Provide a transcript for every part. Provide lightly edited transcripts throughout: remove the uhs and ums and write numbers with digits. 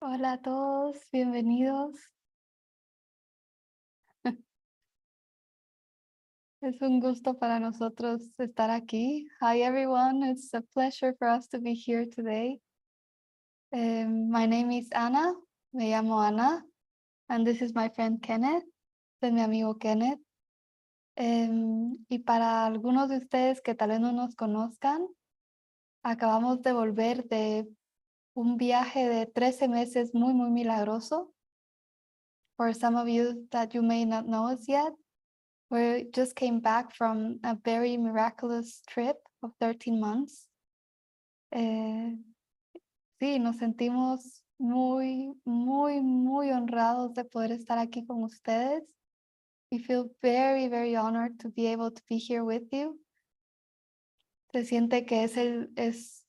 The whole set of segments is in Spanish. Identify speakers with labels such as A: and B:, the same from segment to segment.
A: Hola a todos, bienvenidos. Es un gusto para nosotros estar aquí. Hi everyone, it's a pleasure for us to be here today. My name is Ana, me llamo Ana, and this is my friend Kenneth, es mi amigo Kenneth. Y para algunos de ustedes que tal vez no nos conozcan, acabamos de volver de un viaje de 13 meses muy milagroso. For some of you that you may not know us yet, we just came back from a very miraculous trip of 13 months. Sí, nos sentimos muy honrados de poder estar aquí con ustedes. We feel very honored to be able to be here with you. Se siente que es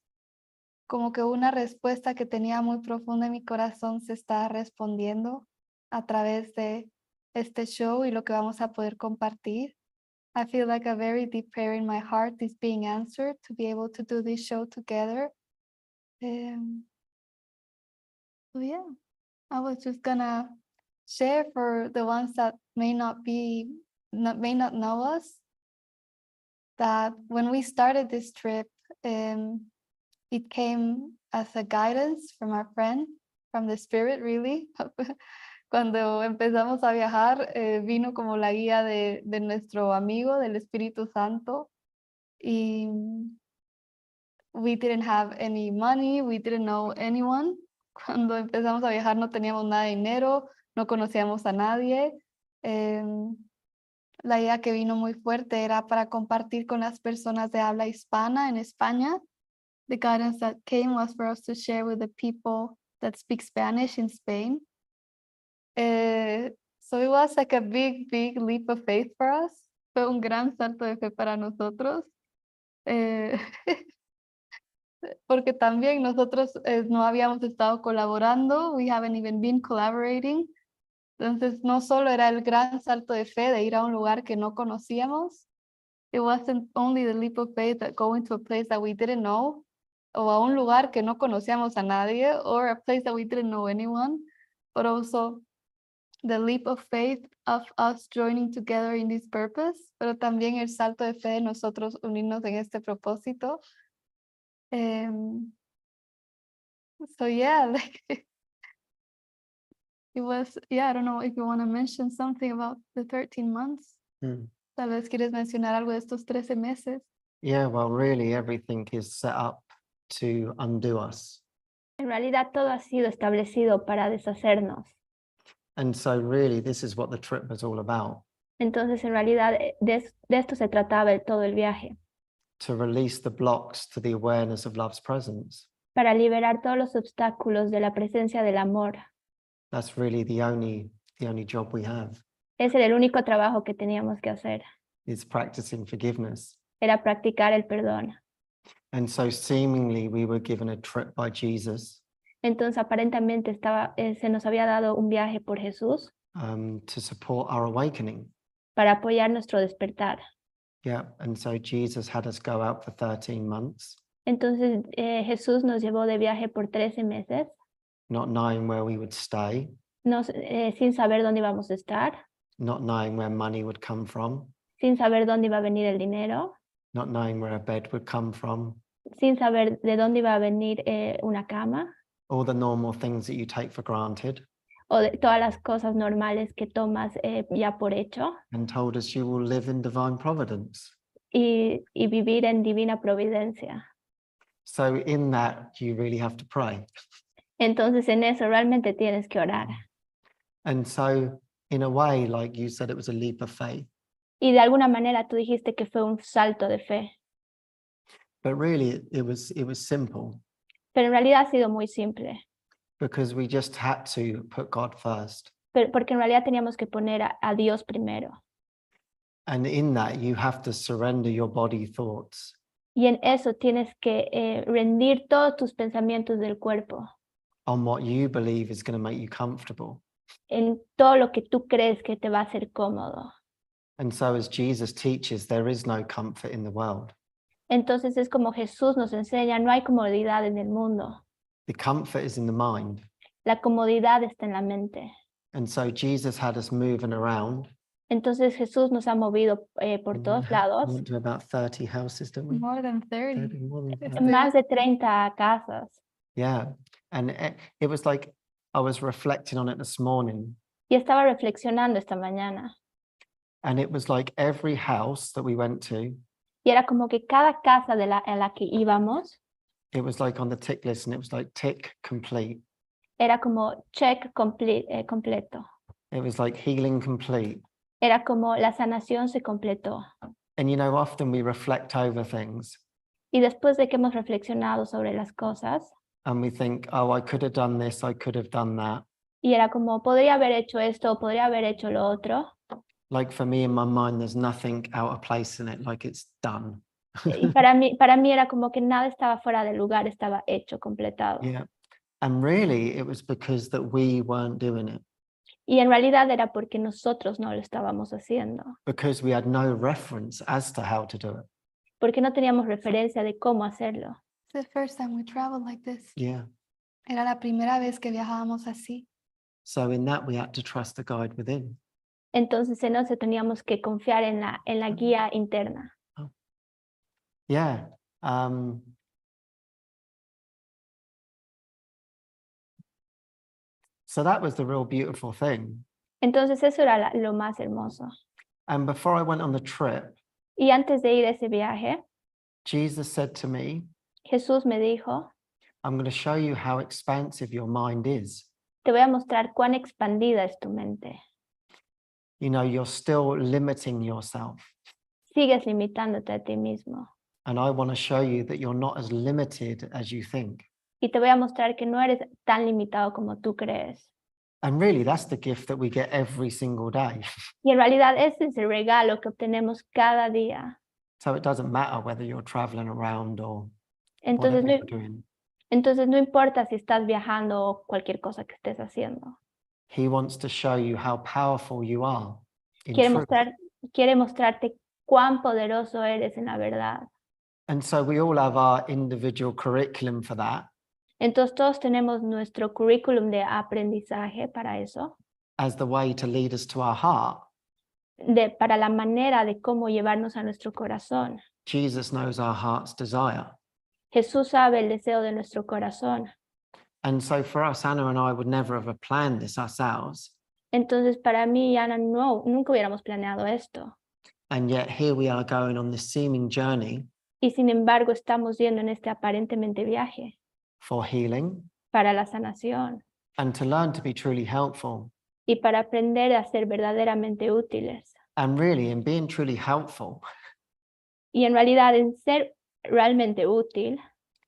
A: como que una respuesta que tenía muy profunda en mi corazón se está respondiendo a través de este show y lo que vamos a poder compartir. I feel like a very deep prayer in my heart is being answered to be able to do this show together. So yeah, I was just gonna share for the ones that may not know us, that when we started this trip, it came as a guidance from our friend, from the Spirit, really. Cuando empezamos a viajar, vino como la guía de nuestro amigo, del Espíritu Santo. Y we didn't have any money, we didn't know anyone. Cuando empezamos a viajar no teníamos nada de dinero, no conocíamos a nadie. La idea que vino muy fuerte era para compartir con las personas de habla hispana en España. The guidance that came was for us to share with the people that speak Spanish in Spain. So it was like a big leap of faith for us. Fue un gran salto de fe para nosotros. Porque también nosotros no habíamos estado colaborando, we haven't even been collaborating. Entonces no solo era el gran salto de fe de ir a un lugar que no conocíamos, it wasn't only the leap of faith that going to a place that we didn't know, o a un lugar que no conocíamos a nadie, or a place that we didn't know anyone, but also the leap of faith of us joining together in this purpose, pero también el salto de fe de nosotros unirnos en este propósito. So yeah, like it was, yeah, I don't know if you want to mention something about the 13 months. Tal vez quieres mencionar algo de estos 13 meses.
B: Yeah, well, really everything is set up to undo us.
C: En realidad todo ha sido establecido para deshacernos.
B: And so really this is what the trip was all about,
C: Entonces en realidad de esto se trataba todo el viaje,
B: to release the blocks to the awareness of love's presence.
C: para liberar todos los obstáculos de la presencia del amor.
B: That's really the only job we have,
C: Ese era el único trabajo que teníamos que hacer,
B: is practicing forgiveness.
C: era practicar el perdón.
B: And so seemingly we were given a trip by Jesus
C: Entonces aparentemente se nos había dado un viaje por Jesús
B: to support our awakening.
C: para apoyar nuestro despertar.
B: Yeah, and so Jesus had us go out for 13 months,
C: Entonces Jesús nos llevó de viaje por 13 meses,
B: not knowing where we would stay,
C: sin saber dónde íbamos a estar,
B: not knowing where money would come from,
C: sin saber dónde iba a venir el dinero,
B: not knowing where a bed would come from,
C: sin saber de dónde iba a venir una cama,
B: all the normal things that you take for granted,
C: o de todas las cosas normales que tomas ya por hecho,
B: and told us you will live in divine providence.
C: y vivir en divina providencia.
B: So in that, you really have to pray.
C: Entonces en eso realmente tienes que orar.
B: And so in a way, like you said, it was a leap of faith,
C: Y de alguna manera tú dijiste que fue un salto de fe,
B: but really it was simple,
C: pero en realidad ha sido muy simple,
B: because we just had to put God first.
C: porque en realidad teníamos que poner a Dios primero.
B: And in that, you have to surrender your body thoughts
C: Y en eso tienes que rendir todos tus pensamientos del cuerpo,
B: on what you believe is going to make you comfortable.
C: en todo lo que tú crees que te va a hacer cómodo.
B: And so as Jesus teaches, there is no comfort in the world.
C: Entonces es como Jesús nos enseña, no hay comodidad en el mundo.
B: The comfort is in the mind.
C: La comodidad está en la mente.
B: And so Jesus had us moving around.
C: Entonces Jesús nos ha movido por
B: We
C: todos lados,
B: went to about 30 houses, didn't we?
A: More than 30.
B: 30, more than
A: It's
B: 30.
C: más de 30 casas.
B: Yeah. And it was like I was reflecting on it this morning.
C: Y estaba reflexionando esta mañana.
B: And it was like every house that we went to,
C: Y era como que cada casa a la que íbamos
B: it was like on the tick list and it was like tick complete.
C: era como check completo.
B: It was like healing complete.
C: Era como la sanación se completó.
B: And you know, often we reflect over things
C: Y después de que hemos reflexionado sobre las cosas,
B: and we think, oh, I could have done this, I could have done that.
C: y era como, podría haber hecho esto, podría haber hecho lo otro.
B: Like for me in my mind, there's nothing out of place in it, like it's done.
C: Y para mí era como que nada estaba fuera de lugar, estaba hecho, completado.
B: Yeah. And really, it was because that we weren't doing it,
C: Y en realidad era porque nosotros no lo estábamos haciendo,
B: because we had no reference as to how to do it.
C: porque no teníamos referencia de cómo hacerlo.
A: It's the first time we traveled like this.
B: Yeah.
A: Era la primera vez que viajábamos así.
B: So in that, we had to trust the guide within.
C: Entonces en eso teníamos que confiar en la guía interna.
B: Yeah. So that was the real beautiful thing.
C: Entonces eso era lo más hermoso.
B: And before I went on the trip,
C: Y antes de ir a ese viaje,
B: Jesus said to me,
C: Jesús me dijo,
B: I'm going to show you how expansive your mind is.
C: te voy a mostrar cuán expandida es tu mente.
B: You know, you're still limiting yourself.
C: Sigues limitándote a ti mismo.
B: And I want to show you that you're not as limited as you think.
C: Y te voy a mostrar que no eres tan limitado como tú crees.
B: And really, that's the gift that we get every single day.
C: Y en realidad ese es el regalo que obtenemos cada día.
B: So it doesn't matter whether you're traveling around or
C: Entonces
B: whatever you're doing.
C: entonces no importa si estás viajando o cualquier cosa que estés haciendo.
B: He wants to show you how powerful you are in
C: Quiere
B: truth.
C: quiere mostrarte cuán poderoso eres en la verdad.
B: And so we all have our individual curriculum for that,
C: Entonces todos tenemos nuestro currículum de aprendizaje para eso,
B: as the way to lead us to our heart.
C: para la manera de cómo llevarnos a nuestro corazón.
B: Jesus knows our heart's desire.
C: Jesús sabe el deseo de nuestro corazón.
B: And so for us, Anna and I would never have planned this ourselves.
C: Entonces para mí y Ana nunca hubiéramos planeado esto.
B: And yet here we are going on this seeming journey
C: Y sin embargo estamos yendo en este aparentemente viaje
B: for healing
C: para la sanación
B: and to learn to be truly helpful.
C: y para aprender a ser verdaderamente útiles.
B: And really, in being truly helpful
C: Y en realidad en ser realmente útil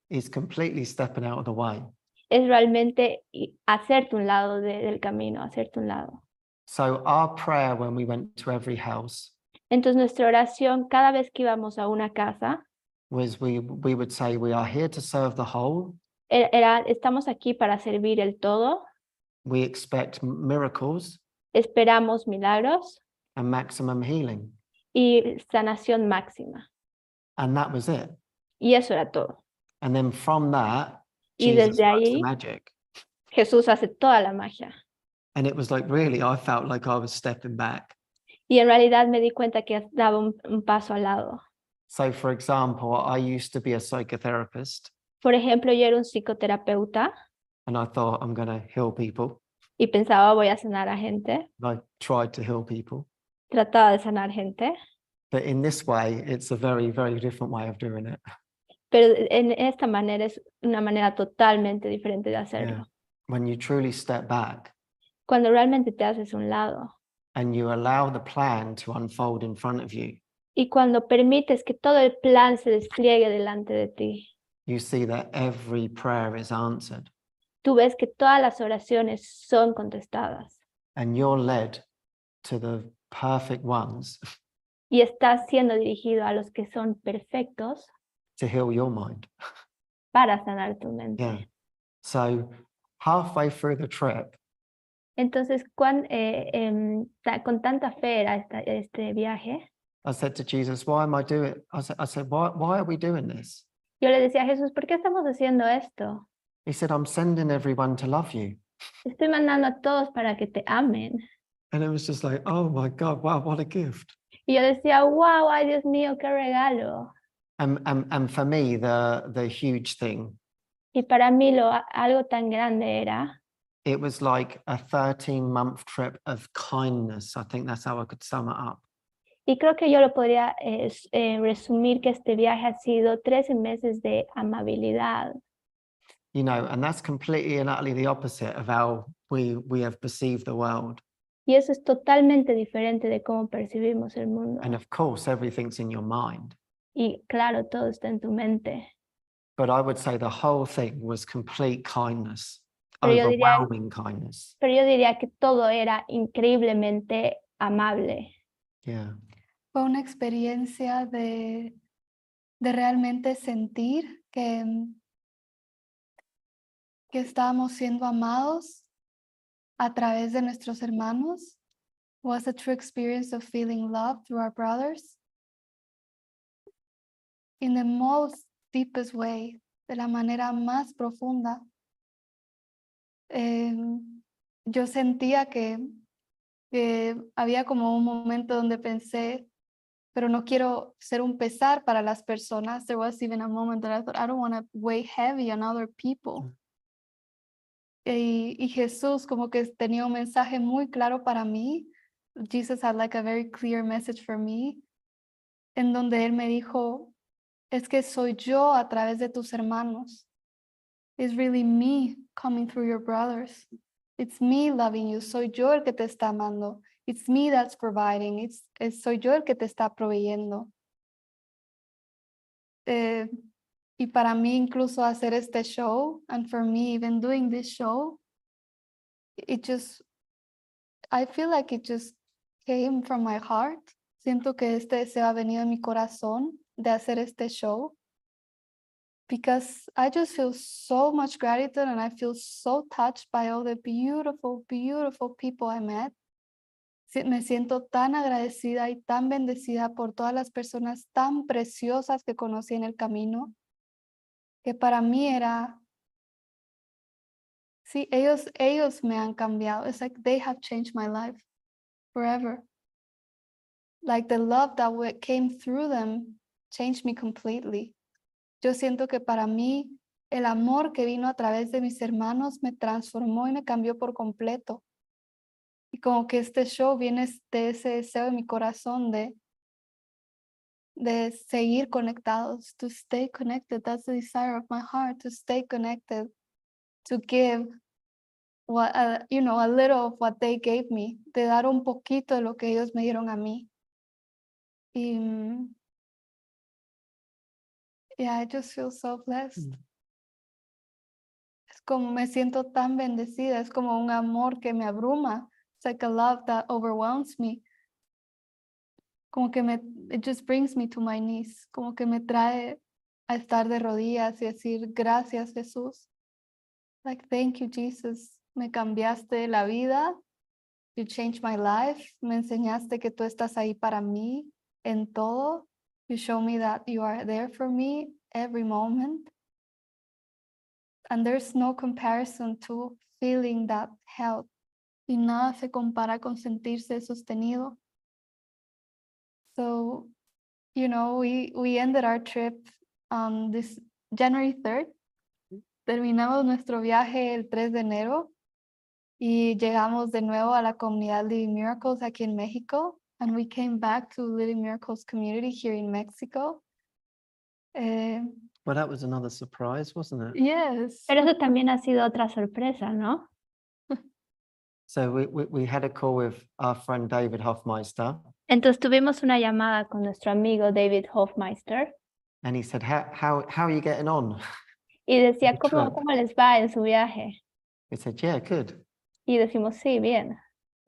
B: is completely stepping out of the way.
C: es realmente hacerte un lado del camino, hacerte un lado.
B: So our prayer when we went to every house
C: Entonces nuestra oración cada vez que íbamos a una casa
B: was we would say, we are here to serve the whole.
C: era estamos aquí para servir el todo,
B: We expect miracles
C: esperamos milagros
B: and maximum healing.
C: y sanación máxima.
B: And that was it.
C: Y eso era todo.
B: And then from that,
C: Y
B: Jesus
C: desde
B: works the
C: ahí
B: magic.
C: Jesús hace toda la magia.
B: And it was like, really, I felt like I was stepping back.
C: Y en realidad me di cuenta que daba un paso al lado.
B: So for example, I used to be a psychotherapist
C: Por ejemplo, yo era un psicoterapeuta
B: and I thought I'm going to heal people.
C: y pensaba voy a sanar a gente,
B: I tried to heal people.
C: trataba de sanar gente,
B: But in this way, it's a very, very different way of doing it.
C: pero en esta manera es una manera totalmente diferente de hacerlo.
B: When you truly step back
C: Cuando realmente te haces un lado
B: and you allow the plan to unfold in front of you,
C: y cuando permites que todo el plan se despliegue delante de ti,
B: you see that every prayer is answered
C: tú ves que todas las oraciones son contestadas
B: and you're led to the perfect ones
C: y estás siendo dirigido a los que son perfectos
B: to heal your mind.
C: para sanar tu mente.
B: Yeah. So halfway through the trip,
C: Entonces, con tanta fe era este viaje,
B: I said to Jesus, why am I doing it? I said, why are we doing this?
C: yo le decía a Jesús, ¿por qué estamos haciendo esto?
B: He said, I'm sending everyone to love you.
C: Estoy mandando a todos para que te amen.
B: And it was just like, oh my God, wow, what a gift.
C: Y yo decía, wow, ay Dios mío, qué regalo.
B: And for me, the huge thing,
C: Y para mí algo tan grande era,
B: it was like a 13-month trip of kindness. I think that's how I could sum it up.
C: y creo que yo lo podría resumir que este viaje ha sido 13 meses de amabilidad.
B: You know, and that's completely and utterly the opposite of how we have perceived the world.
C: Y eso es totalmente diferente de cómo percibimos el mundo.
B: And of course, everything's in your mind.
C: Y claro, todo está en tu mente.
B: But I would say the whole thing was complete kindness,
C: Pero yo diría,
B: overwhelming kindness.
C: pero yo diría que todo era increíblemente amable.
B: Yeah.
A: Fue una experiencia de realmente sentir que estábamos siendo amados a través de nuestros hermanos. Was a true experience of feeling love through our brothers in the most deepest way, de la manera más profunda. Yo sentía que había como un momento donde pensé, pero no quiero ser un pesar para las personas. There was even a moment that I thought, I don't want to weigh heavy on other people. Y Jesús como que tenía un mensaje muy claro para mí. Jesus had like a very clear message for me, en donde él me dijo, es que soy yo a través de tus hermanos. It's really me coming through your brothers. It's me loving you. Soy yo el que te está amando. It's me that's providing. Soy yo el que te está proveyendo. Y para mí incluso hacer este show, and for me even doing this show, I feel like it just came from my heart. Siento que este deseo ha venido en mi corazón de hacer este show. Because I just feel so much gratitude and I feel so touched by all the beautiful, beautiful people I met. Me siento tan agradecida y tan bendecida por todas las personas tan preciosas que conocí en el camino, que para mí era, sí, ellos me han cambiado. It's like they have changed my life forever. Like the love that came through them changed me completely. Yo siento que para mí el amor que vino a través de mis hermanos me transformó y me cambió por completo. Y como que este show viene de ese deseo de mi corazón de seguir conectados, to stay connected. That's the desire of my heart, to stay connected, to give a little of what they gave me, de dar un poquito de lo que ellos me dieron a mí. Y yeah, I just feel so blessed. Es como me siento tan bendecida, es como un amor que me abruma. It's like a love that overwhelms me. Como que it just brings me to my knees. Como que me trae a estar de rodillas y decir, gracias Jesús. Like, thank you Jesus. Me cambiaste la vida. You changed my life. Me enseñaste que tú estás ahí para mí en todo. You show me that you are there for me every moment. And there's no comparison to feeling that help. Y nada se compara con sentirse sostenido. So, we ended our trip on this January 3rd. Terminamos nuestro viaje el 3 de enero y llegamos de nuevo a la comunidad Living Miracles aquí en México. And we came back to Living Miracles community here in Mexico.
B: Well, that was another surprise, wasn't it?
A: Yes.
C: Pero eso también ha sido otra sorpresa, ¿no?
B: So we had a call with our friend David Hoffmeister,
C: Entonces tuvimos una llamada con nuestro amigo David Hoffmeister
B: and he said, how are you getting on?
C: y decía,
B: Good trip.
C: ¿cómo les va en su viaje?
B: We said, yeah, good.
C: Y decimos, sí, bien.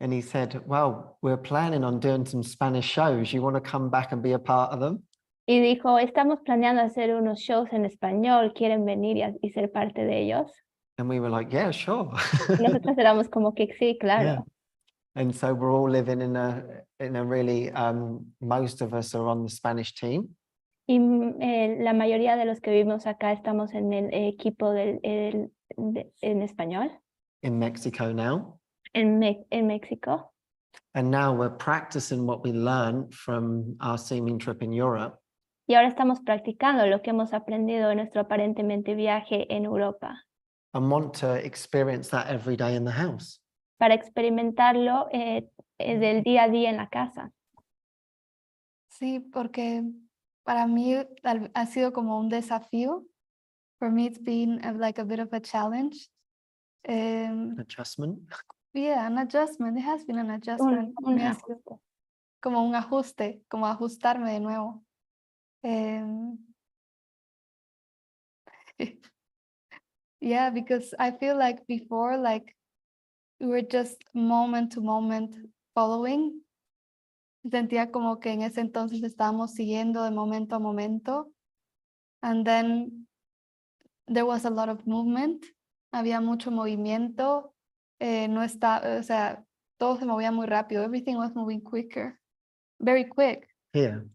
B: And he said, well, we're planning on doing some Spanish shows. You want to come back and be a part of them?
C: Y dijo, estamos planeando hacer unos shows en español, ¿quieren venir y ser parte de ellos?
B: And we were like, yeah, sure.
C: Y nosotros éramos como que sí, claro.
B: Yeah. And so we're all living in a really, most of us are on the Spanish team.
C: Y la mayoría de los que vivimos acá estamos en el equipo en español.
B: in Mexico now.
C: en México.
B: And now we're practicing what we learned from our seeming trip in Europe.
C: Y ahora estamos practicando lo que hemos aprendido en nuestro aparentemente viaje en Europa
B: And want to experience that every day in the house.
C: para experimentarlo del día a día en la casa.
A: Sí, porque para mí ha sido como un desafío. For me, it's been like a bit of a challenge.
B: Adjustment.
A: Yeah, an adjustment. It has been an adjustment.
C: Un
A: Me ha sido
C: ajuste.
A: como un ajuste, como ajustarme de nuevo. Yeah, because I feel like before, like we were just moment to moment following. Sentía como que en ese entonces estábamos siguiendo de momento a momento. And then there was a lot of movement. Había mucho movimiento. No está, o sea, todo se movía muy rápido. Everything was moving quicker. Very quick.
B: Here.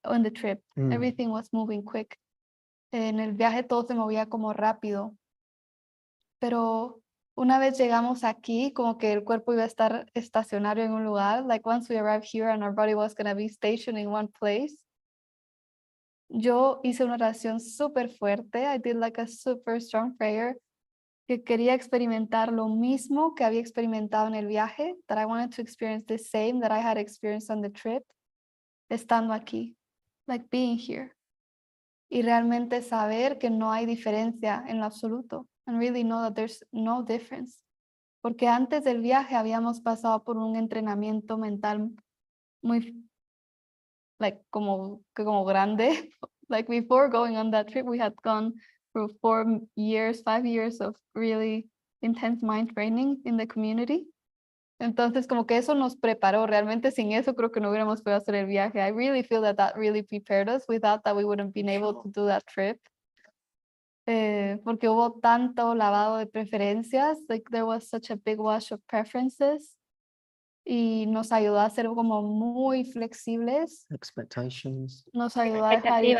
A: On the trip.
B: Mm.
A: Everything was moving quick. En el viaje todo se movía como rápido. Pero una vez llegamos aquí, como que el cuerpo iba a estar estacionario en un lugar. Like once we arrived here and our body was going to be stationed in one place. Yo hice una oración súper fuerte. I did like a super strong prayer. Que quería experimentar lo mismo que había experimentado en el viaje. That I wanted to experience the same that I had experienced on the trip. Estando aquí. Like being here. Y realmente saber que no hay diferencia en lo absoluto. And really know that there's no difference. Porque antes del viaje habíamos pasado por un entrenamiento mental muy, like, como grande. Like before going on that trip, we had gone through 5 years of really intense mind training in the community. Entonces, como que eso nos preparó. Realmente sin eso creo que no hubiéramos podido hacer el viaje. I really feel that that really prepared us. Without that, we wouldn't been able to do that trip. Porque hubo tanto lavado de preferencias. Like there was such a big wash of preferences. Y nos ayudó a ser como muy flexibles.
B: Expectations.
A: Nos ayudó a dejar ir,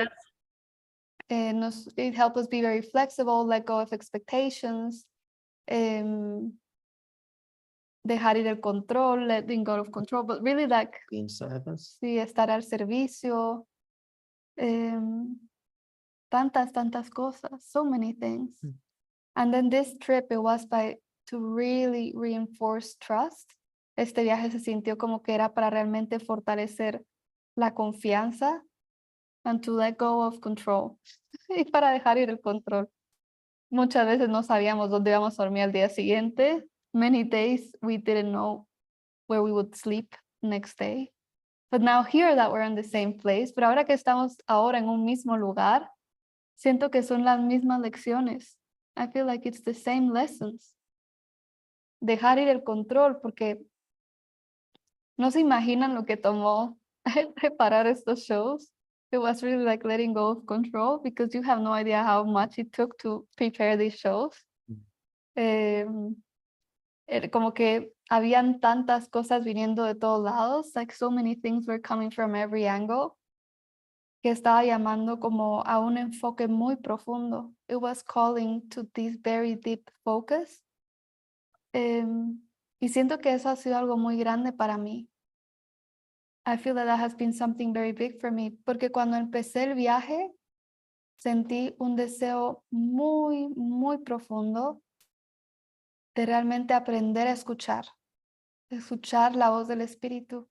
C: Expectativas.
A: it helped us be very flexible, let go of expectations. Dejar ir el control, letting go of control, but really like,
B: Being service.
A: sí, estar al servicio. Tantas cosas, so many things.
B: Mm.
A: And then this trip, it was to really reinforce trust. Este viaje se sintió como que era para realmente fortalecer la confianza and to let go of control. Y para dejar ir el control. Muchas veces no sabíamos dónde íbamos a dormir al día siguiente. Many days we didn't know where we would sleep next day. But now here that we're in the same place, pero ahora que estamos ahora en un mismo lugar, siento que son las mismas lecciones. I feel like it's the same lessons. Dejar ir el control, porque no se imaginan lo que tomó preparar estos shows. It was really like letting go of control, because you have no idea how much it took to prepare these shows. Como que habían tantas cosas viniendo de todos lados, like so many things were coming from every angle, que estaba llamando como a un enfoque muy profundo. It was calling to this very deep focus. Y siento que eso ha sido algo muy grande para mí. I feel that has been something very big for me, porque cuando empecé el viaje, sentí un deseo muy, muy profundo de realmente aprender a escuchar la voz del Espíritu.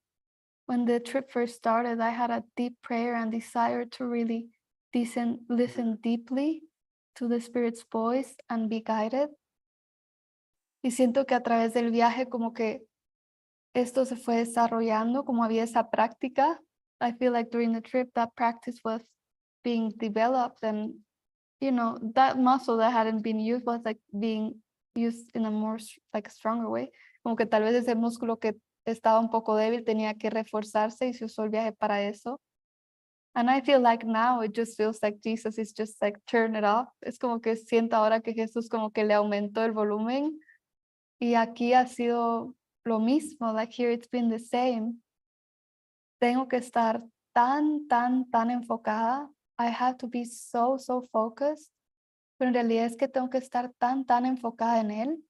A: When the trip first started, I had a deep prayer and desire to really listen deeply to the Spirit's voice and be guided. Y siento que a través del viaje como que esto se fue desarrollando, como había esa práctica. I feel like during the trip that practice was being developed, and you know, that muscle that hadn't been used was like being used in a more like stronger way. Como que tal vez ese músculo que estaba un poco débil tenía que reforzarse y se usó el viaje para eso. And I feel like now it just feels like Jesus is just like turn it up. Es como que siento ahora que Jesús como que le aumentó el volumen, y aquí ha sido lo mismo. Like here it's been the same. Tengo que estar tan enfocada. I have to be so focused. Pero en realidad es que tengo que estar tan enfocada en él,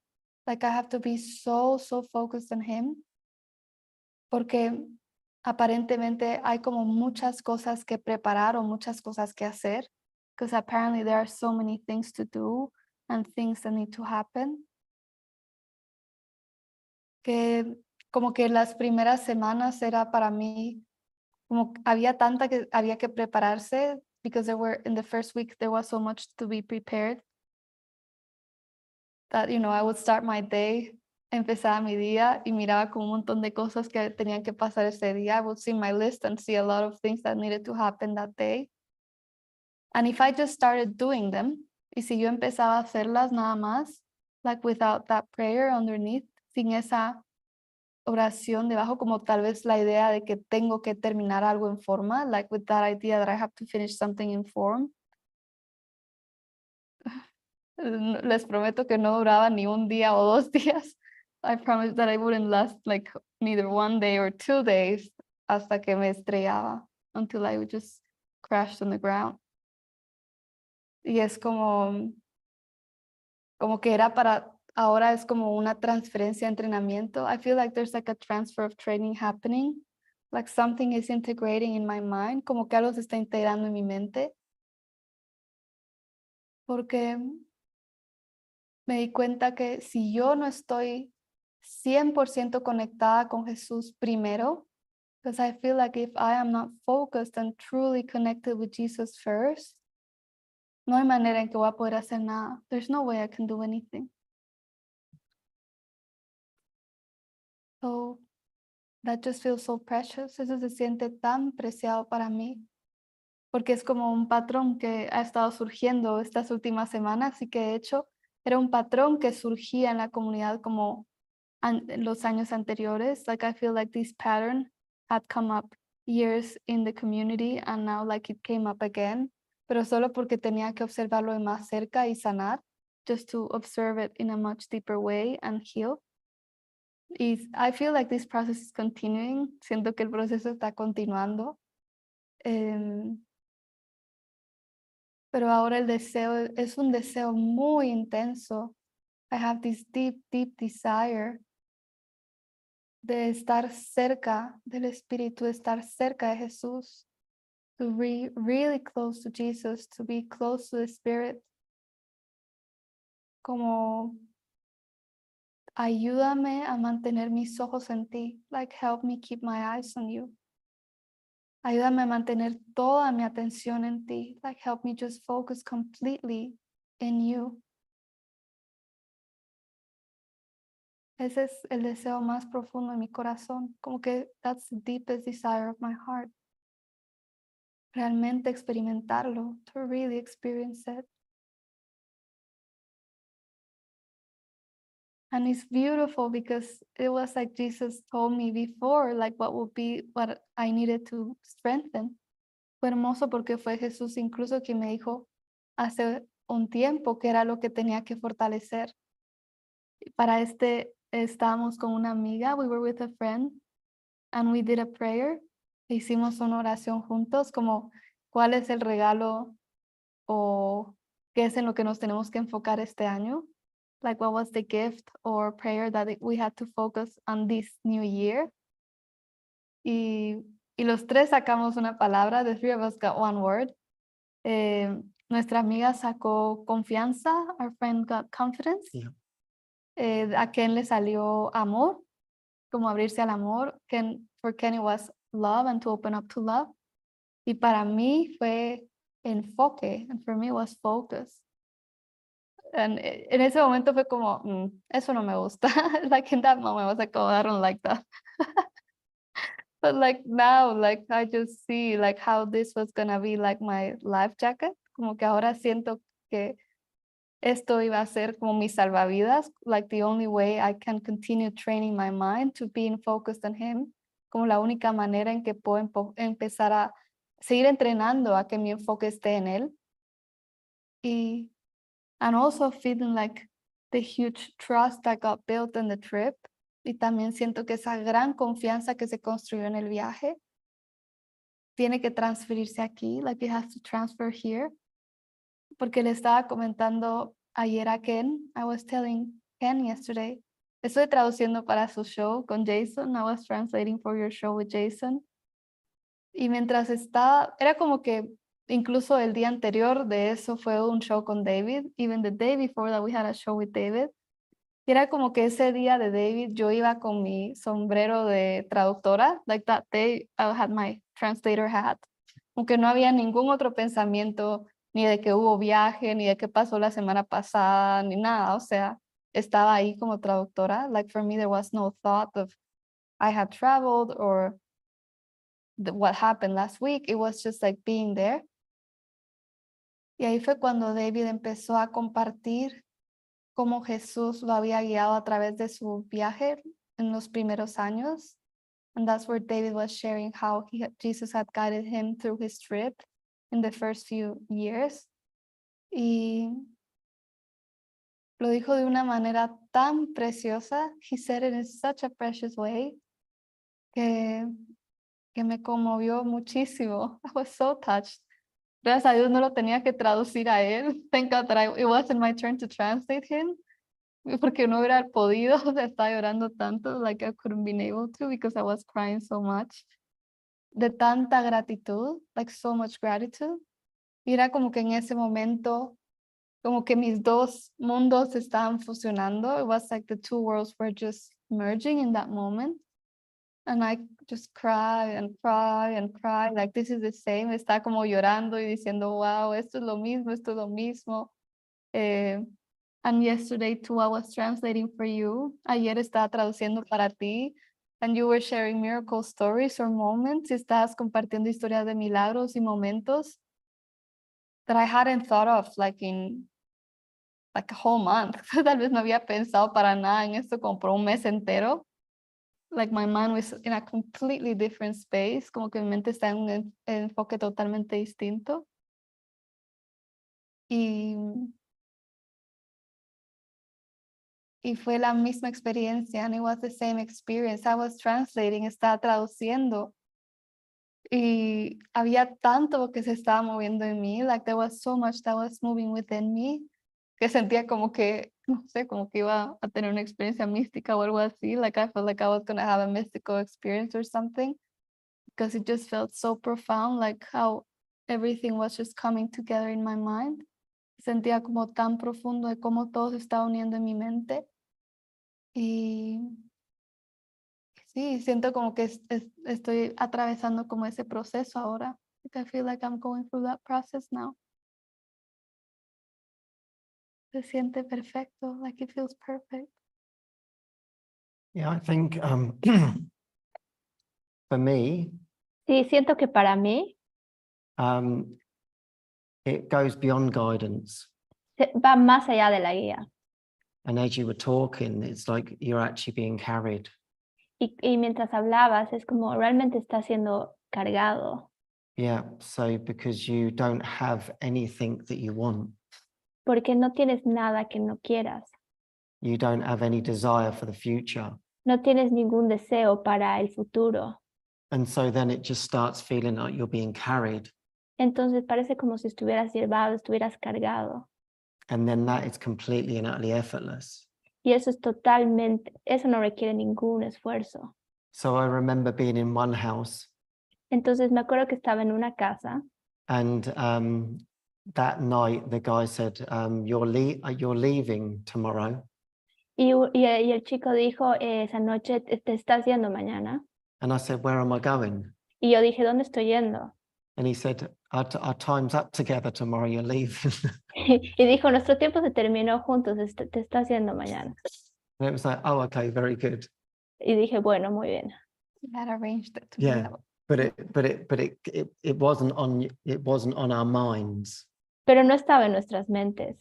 A: Like I have to be so focused on him. Porque aparentemente hay como muchas cosas que preparar o muchas cosas que hacer. Because apparently there are so many things to do and things that need to happen. Que como que las primeras semanas era para mí, como había tanta que había que prepararse, because in the first week there was so much to be prepared, that, I would start my day, empezaba mi día y miraba como un montón de cosas que tenían que pasar ese día. I would see my list and see a lot of things that needed to happen that day. And if I just started doing them, y si yo empezaba a hacerlas nada más, like without that prayer underneath, sin esa oración debajo, como tal vez la idea de que tengo que terminar algo en forma, like with that idea that I have to finish something in form. Les prometo que no duraba ni un día o 2 días. I promised that I wouldn't last like neither 1 day or 2 days hasta que me estrellaba, until I would just crash on the ground. Y es como que era ahora es como una transferencia de entrenamiento. I feel like there's like a transfer of training happening, like something is integrating in my mind, como que algo se está integrando en mi mente. Porque me di cuenta que si yo no estoy 100% conectada con Jesús primero, because I feel like if I am not focused and truly connected with Jesus first, no hay manera en que voy a poder hacer nada. There's no way I can do anything. So that just feels so precious. Eso se siente tan preciado para mí, porque es como un patrón que ha estado surgiendo estas últimas semanas y que de hecho era un patrón que surgía en la comunidad como en los años anteriores. Like I feel like this pattern had come up years in the community and now like it came up again, pero solo porque tenía que observarlo de más cerca y sanar, just to observe it in a much deeper way and heal. Y I feel like this process is continuing. Siento que el proceso está continuando. Pero ahora el deseo es un deseo muy intenso. I have this deep desire de estar cerca del Espíritu, de estar cerca de Jesús, to be really close to Jesus, to be close to the Spirit. Como ayúdame a mantener mis ojos en ti, like help me keep my eyes on you. Ayúdame a mantener toda mi atención en ti, like help me just focus completely in you. Ese es el deseo más profundo de mi corazón, como que that's the deepest desire of my heart. Realmente experimentarlo, to really experience it. And it's beautiful because it was like Jesus told me before, like what I needed to strengthen. Fue hermoso porque fue Jesús incluso quien me dijo hace un tiempo que era lo que tenía que fortalecer. Para estábamos con una amiga, we were with a friend, and we did a prayer. Hicimos una oración juntos, como cuál es el regalo o qué es en lo que nos tenemos que enfocar este año. Like what was the gift or prayer that we had to focus on this new year. Y los tres sacamos una palabra, the three of us got one word. Nuestra amiga sacó confianza, our friend got confidence. Yeah. A Ken le salió amor, como abrirse al amor. For Ken it was love and to open up to love. Y para mí fue enfoque, and for me it was focus. And en ese momento fue como, eso no me gusta. Like in that moment I was like, oh, I don't like that. But like now, like I just see like how this was gonna be like my life jacket. Como que ahora siento que esto iba a ser como mi salvavidas. Like the only way I can continue training my mind to being focused on him. Como la única manera en que puedo empezar a seguir entrenando a que mi enfoque esté en él. And also feeling like the huge trust that got built in the trip. Y también siento que esa gran confianza que se construyó en el viaje tiene que transferirse aquí, like it has to transfer here. Porque le estaba comentando ayer a Ken, I was telling Ken yesterday. Estoy traduciendo para su show con Jason. I was translating for your show with Jason. Y mientras estaba, era como que incluso el día anterior de eso fue un show con David. Even the day before that we had a show with David. Y era como que ese día de David yo iba con mi sombrero de traductora. Like that day I had my translator hat. Aunque no había ningún otro pensamiento, ni de que hubo viaje, ni de qué pasó la semana pasada, ni nada. O sea, estaba ahí como traductora. Like for me, there was no thought of I had traveled or what happened last week. It was just like being there. Y ahí fue cuando David empezó a compartir cómo Jesús lo había guiado a través de su viaje en los primeros años. And that's where David was sharing how Jesus had guided him through his trip in the first few years. Y lo dijo de una manera tan preciosa. He said it in such a precious way que me conmovió muchísimo. I was so touched. Gracias a Dios no lo tenía que traducir a él. Thank God that it wasn't my turn to translate him. Porque no hubiera podido, o sea, estaba llorando tanto, like I couldn't been able to because I was crying so much. De tanta gratitud, like so much gratitude. Y era como que en ese momento, como que mis dos mundos estaban fusionando. It was like the two worlds were just merging in that moment. And I just cry and cry and cry, like this is the same. Estaba como llorando y diciendo, wow, esto es lo mismo, esto es lo mismo. And yesterday too, I was translating for you. Ayer estaba traduciendo para ti. And you were sharing miracle stories or moments. Y estabas compartiendo historias de milagros y momentos that I hadn't thought of like in like a whole month. Tal vez no había pensado para nada en esto como por un mes entero. Like my mind was in a completely different space. Como que mi mente está en un enfoque totalmente distinto. Y fue la misma experiencia, and it was the same experience. I was translating, estaba traduciendo, y había tanto que se estaba moviendo en mí, like there was so much that was moving within me, que sentía como que, no sé, como que iba a tener una experiencia mística o algo así, like I felt like I was going to have a mystical experience or something, because it just felt so profound, like how everything was just coming together in my mind. Sentía como tan profundo de cómo todo se estaba uniendo en mi mente. Y sí, siento como que estoy atravesando como ese proceso ahora. Like I feel like I'm going through that process now. Se siente perfecto, like it feels perfect.
B: Yeah, I think for me,
C: Sí, siento que para mí
B: it goes beyond guidance.
C: va más allá de la guía.
B: And as you were talking, it's like you're actually being carried.
C: Y mientras hablabas, es como realmente está siendo cargado.
B: Yeah, so because you don't have anything that you want,
C: Porque no tienes nada que no quieras.
B: you don't have any desire for the future.
C: No tienes ningún deseo para el futuro.
B: And so then it just starts feeling like you're being carried.
C: Entonces parece como si estuvieras llevado, estuvieras cargado.
B: And then that is completely and utterly effortless.
C: Y eso es totalmente, eso no requiere ningún esfuerzo.
B: So I remember being in one house
C: Entonces me acuerdo que estaba en una casa
B: and that night the guy said, you're leaving tomorrow.
C: y el chico dijo, esa noche te estás yendo mañana.
B: And I said, where am I going?
C: Y yo dije, ¿dónde estoy yendo?
B: And he said, our time's up together tomorrow, you're leaving.
C: Y dijo, nuestro tiempo se terminó juntos, te estás yendo mañana.
B: And it was like, oh, okay, very good.
C: Y dije, bueno, muy bien.
A: You had arranged it to be
B: Yeah,
A: that.
B: it wasn't on our minds.
C: Pero no estaba en nuestras mentes,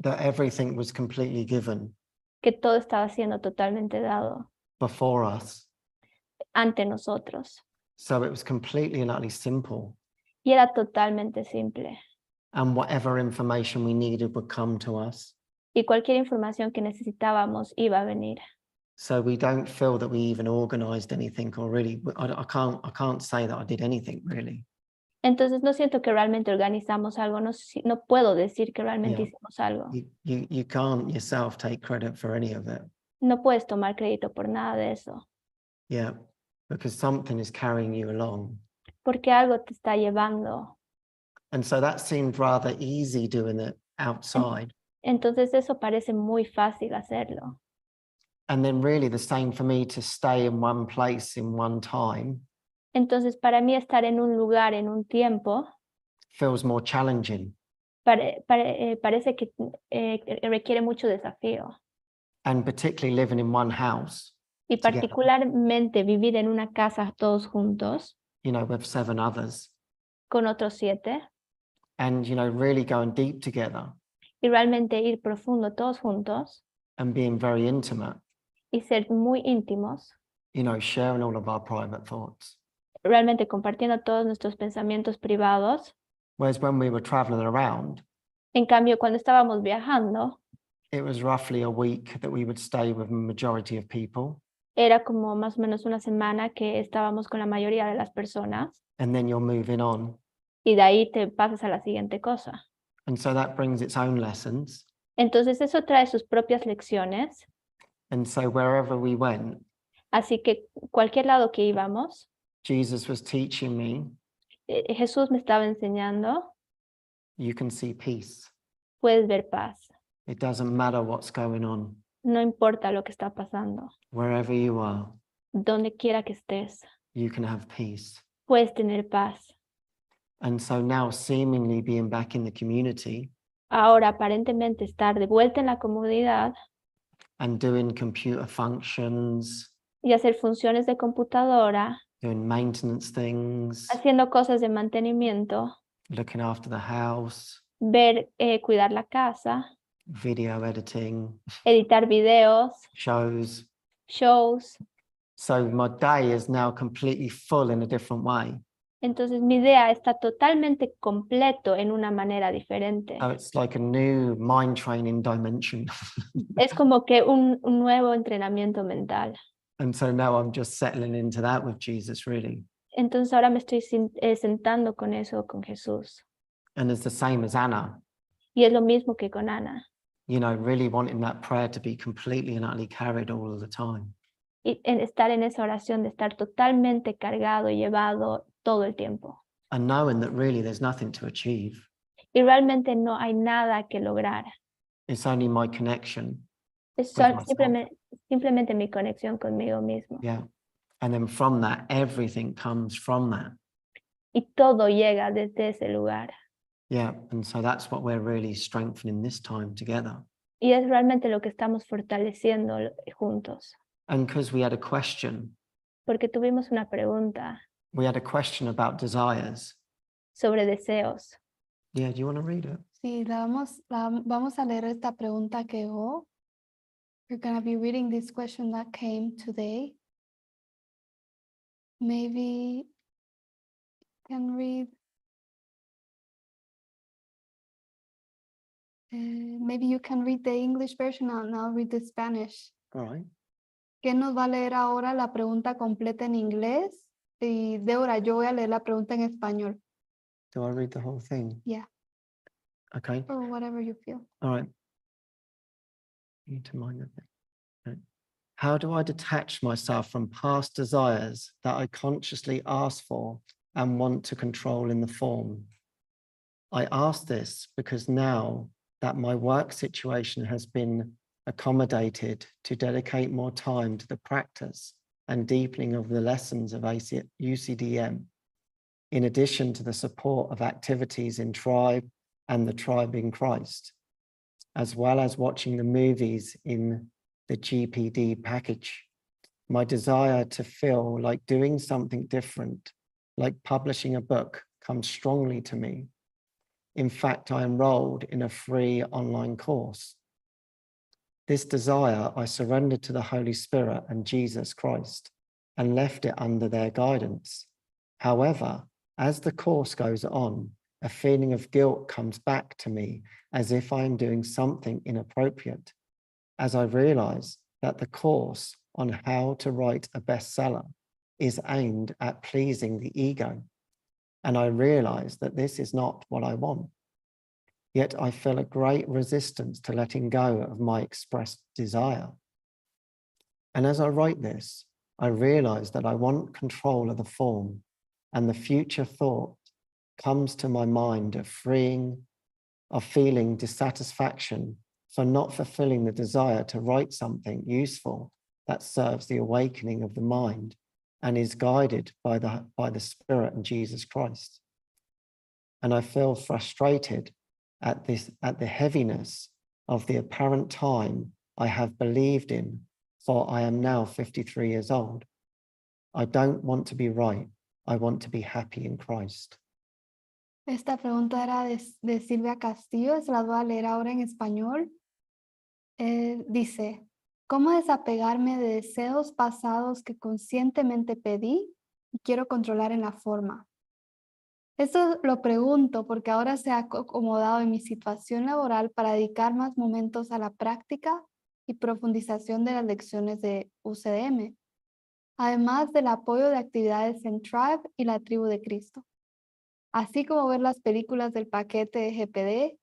B: That everything was completely given
C: que todo estaba siendo totalmente dado
B: before us.
C: ante nosotros.
B: So it was completely and utterly simple.
C: Y era totalmente simple.
B: And whatever information we needed would come to us.
C: Y cualquier información que necesitábamos iba a venir.
B: So we don't feel that we even organized anything or really, I can't say that I did anything really.
C: Entonces no siento que realmente organizamos algo, no puedo decir que realmente
B: Yeah.
C: hicimos algo.
B: You can't yourself take credit for any of it.
C: No puedes tomar crédito por nada de eso,
B: Yeah, because something is carrying you along.
C: porque algo te está llevando.
B: And so that seemed rather easy doing it outside.
C: Entonces eso parece muy fácil hacerlo.
B: And then really the same for me to stay in one place in one time
C: Entonces para mí estar en un lugar, en un tiempo,
B: feels more challenging.
C: parece que requiere mucho desafío.
B: And particularly living in one house,
C: Y
B: together.
C: particularmente vivir en una casa todos juntos,
B: You know, with 7 others,
C: con otros 7,
B: and, you know, really going deep together
C: y realmente ir profundo todos juntos
B: and being very intimate,
C: y ser muy íntimos,
B: you know, sharing all of our private thoughts.
C: realmente compartiendo todos nuestros pensamientos privados.
B: Whereas when we were traveling around,
C: En cambio, cuando estábamos viajando,
B: it was roughly a week that we would stay with a majority of people.
C: era como más o menos una semana que estábamos con la mayoría de las personas
B: And then you're moving on.
C: y de ahí te pasas a la siguiente cosa.
B: And so that brings its own lessons.
C: Entonces eso trae sus propias lecciones,
B: And so wherever we went,
C: así que cualquier lado que íbamos,
B: Jesus was teaching me,
C: Jesús me estaba enseñando,
B: you can see peace.
C: puedes ver paz,
B: It doesn't matter what's going on.
C: no importa lo que está pasando,
B: Wherever you are,
C: donde quiera que estés,
B: you can have peace.
C: puedes tener paz.
B: And so now seemingly being back in the community
C: Ahora aparentemente estar de vuelta en la comunidad
B: and doing computer functions,
C: y hacer funciones de computadora,
B: doing maintenance things,
C: haciendo cosas de mantenimiento,
B: looking after the house,
C: cuidar la casa,
B: video editing,
C: editar videos,
B: shows.
C: shows.
B: So my day is now completely full in a different way.
C: Entonces mi idea está totalmente completo en una manera diferente.
B: So it's like a new mind training dimension.
C: Es como que un nuevo entrenamiento mental.
B: And so now I'm just settling into that with Jesus, really.
C: Entonces ahora me estoy sentando con eso, con Jesús.
B: And it's the same as Anna,
C: Y es lo mismo que con Ana.
B: you know, really wanting that prayer to be completely and utterly carried all of the time.
C: Y estar en esa oración de estar totalmente cargado y llevado todo el tiempo.
B: And knowing that really there's nothing to achieve.
C: Y realmente no hay nada que lograr.
B: It's only my connection.
C: Es
B: With myself.
C: simplemente mi conexión conmigo mismo.
B: Yeah. And then from that, everything comes from that.
C: Y todo llega desde ese lugar.
B: Yeah. And so that's what we're really strengthening this time together.
C: Y es realmente lo que estamos fortaleciendo juntos.
B: And because we had a question,
C: Porque tuvimos una pregunta
B: we had a question about desires.
C: sobre deseos.
B: Yeah. Do you want to read it?
A: Sí, vamos a leer esta pregunta que hubo. We're going to be reading this question that came today. Maybe you can read. Maybe you can read the English version and I'll read the Spanish.
B: All right.
A: ¿Quién nos va a leer ahora la pregunta completa en inglés? Y Deborah, yo voy a leer la pregunta en español.
B: Do I read the whole thing?
A: Yeah.
B: Okay.
A: Or whatever you feel.
B: All right. You need to mind that thing. Okay. How do I detach myself from past desires that I consciously ask for and want to control in the form? I ask this because now that my work situation has been accommodated to dedicate more time to the practice and deepening of the lessons of UCDM, in addition to the support of activities in Tribe and the Tribe in Christ, as well as watching the movies in the GPD package. My desire to feel like doing something different, like publishing a book, comes strongly to me. In fact, I enrolled in a free online course. This desire I surrendered to the Holy Spirit and Jesus Christ and left it under their guidance. However, as the course goes on, a feeling of guilt comes back to me as if I am doing something inappropriate, as I realize that the course on how to write a bestseller is aimed at pleasing the ego. and I realize that this is not what I want. Yet I feel a great resistance to letting go of my expressed desire. And as I write this, I realize that I want control of the form, and the future thought comes to my mind of feeling dissatisfaction for not fulfilling the desire to write something useful that serves the awakening of the mind and is guided by the Spirit and Jesus Christ. And I feel frustrated at the heaviness of the apparent time I have believed in, for I am now 53 years old. I don't want to be right. I want to be happy in Christ.
A: Esta pregunta era de Silvia Castillo, se las voy a leer ahora en español. Dice, ¿cómo desapegarme de deseos pasados que conscientemente pedí y quiero controlar en la forma? Esto lo pregunto porque ahora se ha acomodado en mi situación laboral para dedicar más momentos a la práctica y profundización de las lecciones de UCDM, además del apoyo de actividades en Tribe y la Tribu de Cristo. Así como ver las películas del paquete de GPD,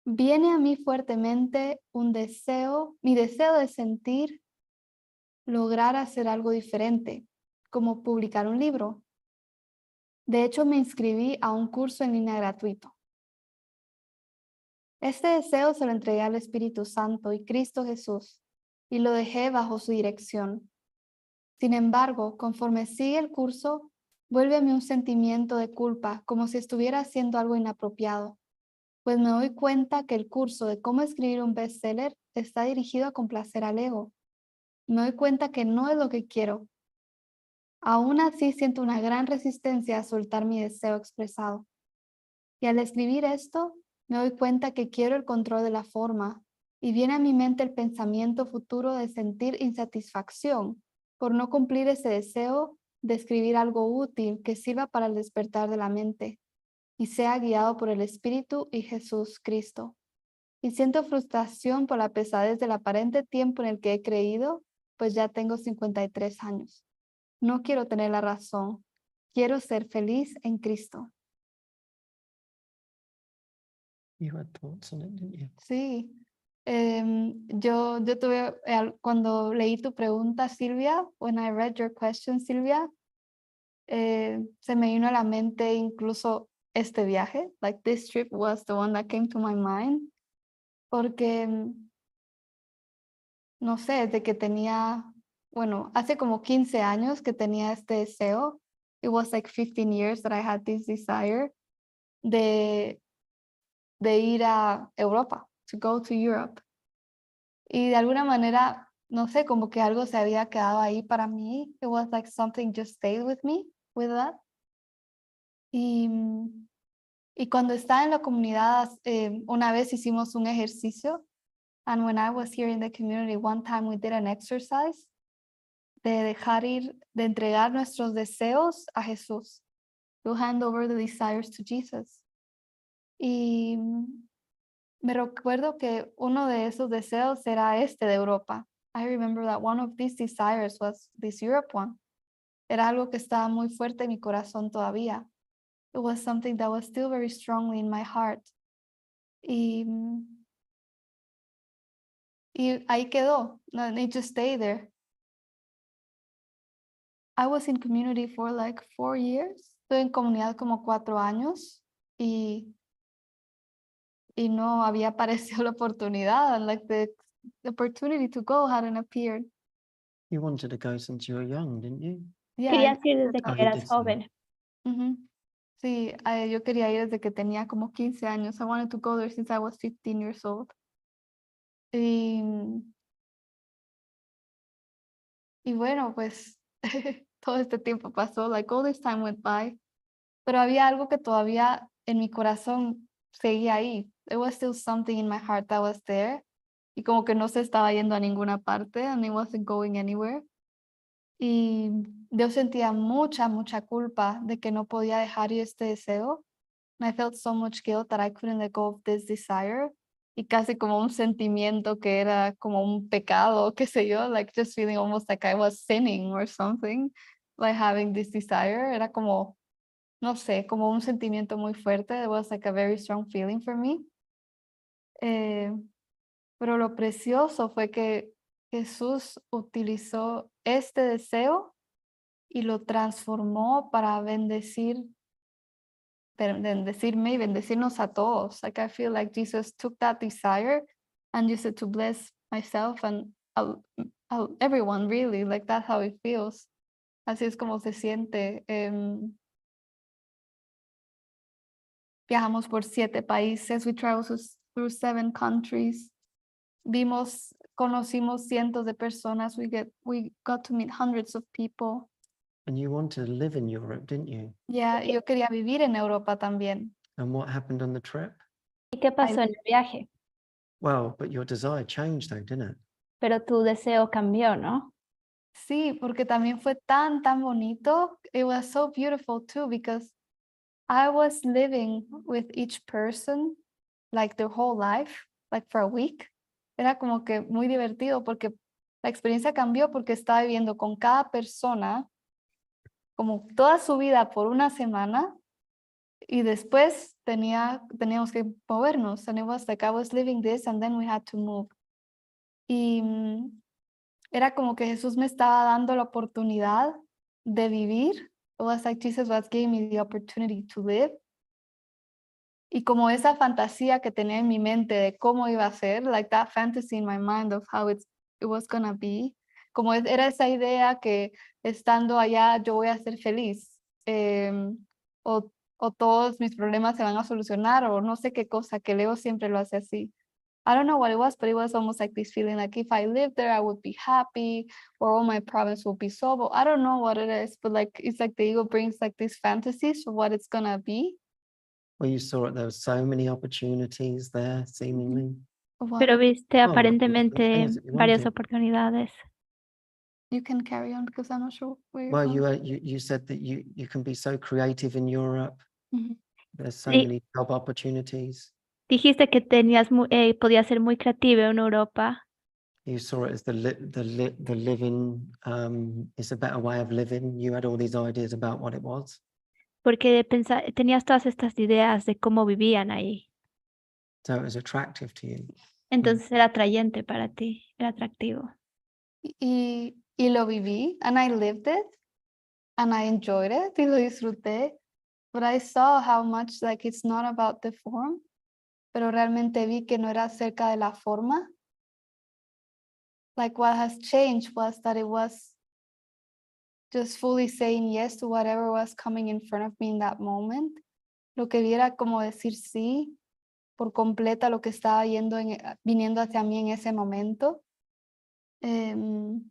A: viene a mí fuertemente mi deseo de sentir, lograr hacer algo diferente, como publicar un libro. De hecho, me inscribí a un curso en línea gratuito. Este deseo se lo entregué al Espíritu Santo y Cristo Jesús, y lo dejé bajo su dirección. Sin embargo, conforme sigue el curso, vuelve a mí un sentimiento de culpa, como si estuviera haciendo algo inapropiado, pues me doy cuenta que el curso de cómo escribir un bestseller está dirigido a complacer al ego. Me doy cuenta que no es lo que quiero. Aún así siento una gran resistencia a soltar mi deseo expresado. Y al escribir esto, me doy cuenta que quiero el control de la forma, y viene a mi mente el pensamiento futuro de sentir insatisfacción por no cumplir ese deseo de escribir algo útil que sirva para el despertar de la mente y sea guiado por el Espíritu y Jesús Cristo. Y siento frustración por la pesadez del aparente tiempo en el que he creído, pues ya tengo 53 años. No quiero tener la razón. Quiero ser feliz en Cristo.
B: You had thoughts on it, didn't you?
A: Sí. Yo tuve, cuando leí tu pregunta, Silvia, when I read your question, Silvia, se me vino a la mente incluso este viaje. Like this trip was the one that came to my mind. Porque, no sé, desde que tenía, bueno, hace como 15 años que tenía este deseo. It was like 15 years that I had this desire de ir a Europa, to go to Europe. Y de alguna manera, no sé, como que algo se había quedado ahí para mí. It was like something just stayed with me, with that. Y cuando estaba en la comunidad, una vez hicimos un ejercicio. And when I was here in the community, one time we did an exercise de dejar ir, de entregar nuestros deseos a Jesús. To hand over the desires to Jesus. Y me recuerdo que uno de esos deseos era este de Europa. I remember that one of these desires was this Europe one. Era algo que estaba muy fuerte en mi corazón todavía. It was something that was still very strongly in my heart. Y ahí quedó. It just stayed there. I was in community for like 4 years. Estuve en comunidad como 4 años y no había aparecido la oportunidad. Like the opportunity to go hadn't appeared.
B: You wanted to go since you were young, didn't you?
A: Yeah,
C: Querías ir desde que
B: you
C: eras
B: did say.
C: joven.
A: Sí, yo quería ir desde que tenía como 15 años. I wanted to go there since I was 15 years old. Y bueno, pues todo este tiempo pasó, like all this time went by. Pero había algo que todavía en mi corazón seguía ahí. There was still something in my heart that was there. Y como que no se estaba yendo a ninguna parte, and it wasn't going anywhere. Y yo sentía mucha culpa de que no podía dejar ir este deseo. And I felt so much guilt that I couldn't let go of this desire. Y casi como un sentimiento que era como un pecado, qué sé yo, like just feeling almost like I was sinning or something by having this desire. Era como no sé, como un sentimiento muy fuerte. It was like a very strong feeling for me. Pero lo precioso fue que Jesús utilizó este deseo y lo transformó para bendecirme y bendecirnos a todos. Like I feel like Jesus took that desire and used it to bless myself and everyone really. Like that's how it feels. Así es como se siente. Viajamos por 7 países. We traveled through 7 countries. Conocimos cientos de personas. We got to meet hundreds of people.
B: And you wanted to live in Europe, didn't you?
A: Yeah, yo quería vivir en Europa también.
B: And what happened on the trip?
C: ¿Y qué pasó en el viaje?
B: Well, but your desire changed though, didn't it?
C: Pero tu deseo cambió, ¿no?
A: Sí, porque también fue tan bonito. It was so beautiful too, because I was living with each person like their whole life, like for a week. Era como que muy divertido porque la experiencia cambió porque estaba viviendo con cada persona como toda su vida por una semana y después teníamos que movernos. And it was like I was living this and then we had to move. Y era como que Jesús me estaba dando la oportunidad de vivir. It was like Jesus was giving me the opportunity to live. Y como esa fantasía que tenía en mi mente de cómo iba a ser, like that fantasy in my mind of how it was gonna be, como era esa idea que estando allá yo voy a ser feliz, o todos mis problemas se van a solucionar, o no sé qué cosa, que Leo siempre lo hace así. I don't know what it was, but it was almost like this feeling like if I lived there, I would be happy, or all my problems will be solved. I don't know what it is, but like it's like the ego brings like these fantasies of what it's gonna be.
B: Well, you saw it, there were so many opportunities there, seemingly.
C: Pero viste
B: Oh, well,
C: aparentemente
B: things that you
C: varias
B: wanted.
C: oportunidades.
A: You can carry on because I'm not sure where you're
B: Well,
A: going.
B: you said that you can be so creative in Europe.
A: Mhm.
B: There's so
C: Sí.
B: many job opportunities.
C: Dijiste que podías ser muy creativa en Europa.
B: You saw it as the living is a better way of living. You had all these ideas about what it was.
C: Porque tenías todas estas ideas de cómo vivían ahí.
B: So it was attractive to you.
C: Entonces era atrayente para ti, era atractivo.
A: Y lo viví, and I lived it, and I enjoyed it, y lo disfruté. But I saw how much like it's not about the form, pero realmente vi que no era acerca de la forma. Like what has changed was that it was just fully saying yes to whatever was coming in front of me in that moment. Lo que vi era como decir sí por completa lo que estaba viniendo hacia mí en ese momento. And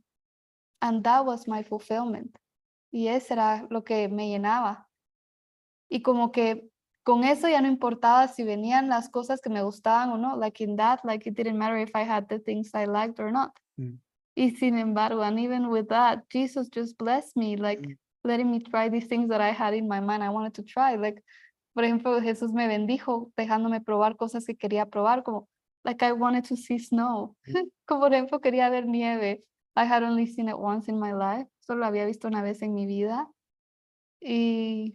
A: that was my fulfillment. Y eso era lo que me llenaba. Y como que con eso ya no importaba si venían las cosas que me gustaban o no. Like in that, like it didn't matter if I had the things I liked or not. Y sin embargo, and even with that, Jesus just blessed me, like letting me try these things that I had in my mind I wanted to try. Like, por ejemplo, Jesús me bendijo dejándome probar cosas que quería probar, como like I wanted to see snow. Como por ejemplo, quería ver nieve. I had only seen it once in my life. Solo había visto una vez en mi vida. Y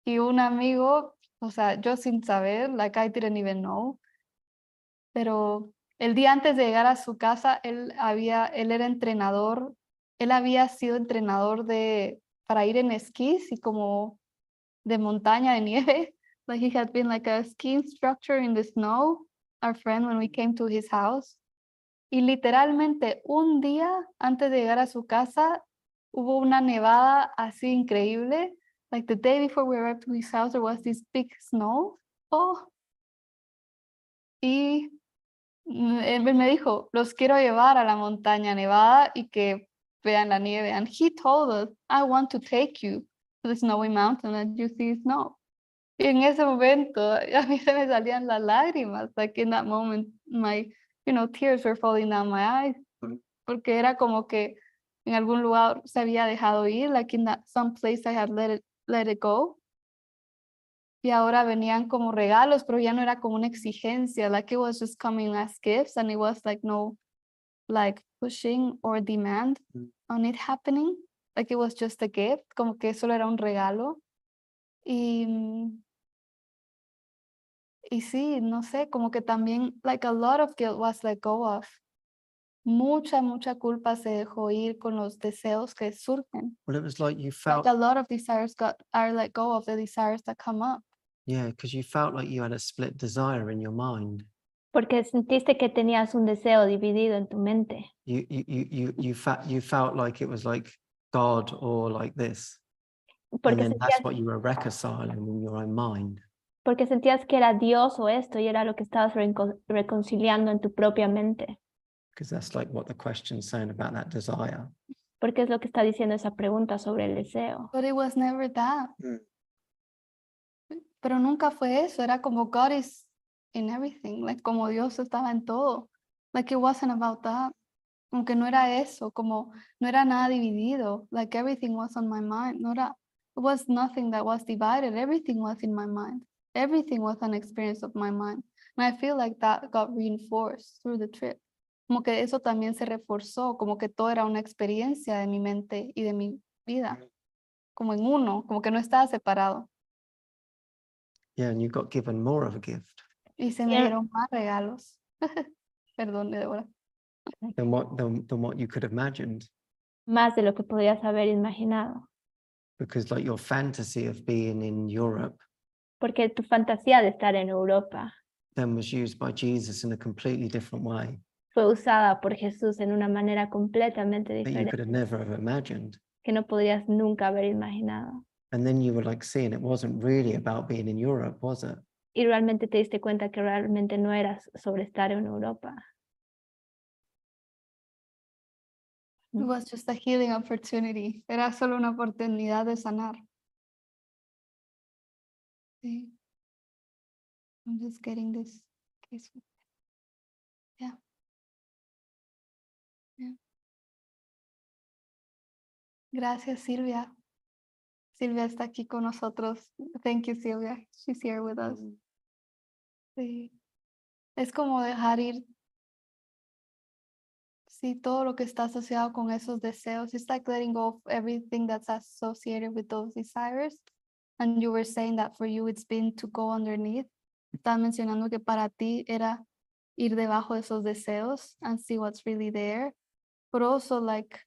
A: un amigo, o sea, yo sin saber, like I didn't even know, pero el día antes de llegar a su casa, él era entrenador, él había sido entrenador para ir en esquís y como de montaña, de nieve. Like he had been like a ski instructor in the snow, our friend, when we came to his house. Y literalmente un día antes de llegar a su casa, hubo una nevada así increíble. Like the day before we arrived to his house, there was this big snow. Oh. Y él me dijo, los quiero llevar a la montaña nevada y que vean la nieve. And he told us, I want to take you to the snowy mountain and you see snow. Y en ese momento, a mí se me salían las lágrimas. Like in that moment, my, tears were falling down my eyes. Porque era como que en algún lugar se había dejado ir, like in that some place I had let it go. Y ahora venían como regalos, pero ya no era como una exigencia, like it was just coming as gifts and it was like no like pushing or demand on it happening, like it was just a gift, como que solo era un regalo. Y, y sí, no sé, como que también, like a lot of guilt was let go of. Mucha culpa se dejó ir con los deseos que surgen.
B: Well, it was like you
A: Like
B: felt,
A: a lot of desires are let go of the desires that come up.
B: yeah, because you felt like you had a split desire in your mind.
C: Porque sentiste que tenías un deseo dividido en tu mente.
B: You felt like it was like God or like this. And
C: Porque
B: then that's
C: sentías,
B: what you were reconciling in your own mind.
C: porque sentías que era Dios o esto y era lo que estabas reconciliando en tu propia mente.
B: Because that's like what the question's saying about that desire.
C: Porque es lo que está diciendo esa pregunta sobre el deseo.
A: But it was never that. Pero nunca fue eso. Era como God is in everything. Like como Dios estaba en todo. Like it wasn't about that. Como que no era eso. Como no era nada dividido. Like everything was on my mind. No era, it was nothing that was divided. Everything was in my mind. Everything was an experience of my mind. And I feel like that got reinforced through the trip. Como que eso también se reforzó. Como que todo era una experiencia de mi mente y de mi vida. Como en uno. Como que no estaba separado.
B: Yeah, and you got given more of a gift
A: Y se me
C: Yeah.
A: dieron más regalos. Perdón, Débora.
B: than what you could have imagined.
C: Más de lo que podías haber imaginado.
B: Because like your fantasy of being in Europe
C: Porque tu fantasía de estar en Europa
B: then was used by Jesus in a completely different way
C: fue usada por Jesús en una manera completamente
B: that you
C: diferente
B: could have never have imagined.
C: que no podrías nunca haber imaginado.
B: And then you were like seeing it wasn't really about being in Europe, was it?
C: Y realmente te diste cuenta que realmente no eras sobre estar en Europa.
A: It was just a healing opportunity. Era solo una oportunidad de sanar. Sí. I'm just getting this case. Yeah. Yeah. Gracias, Silvia. Silvia está aquí con nosotros. Thank you, Silvia. She's here with us. Sí. Es como dejar ir, sí, todo lo que está asociado con esos deseos. It's like letting go of everything that's associated with those desires. And you were saying that for you it's been to go underneath. Estás mencionando que para ti era ir debajo de esos deseos and see what's really there. But also like,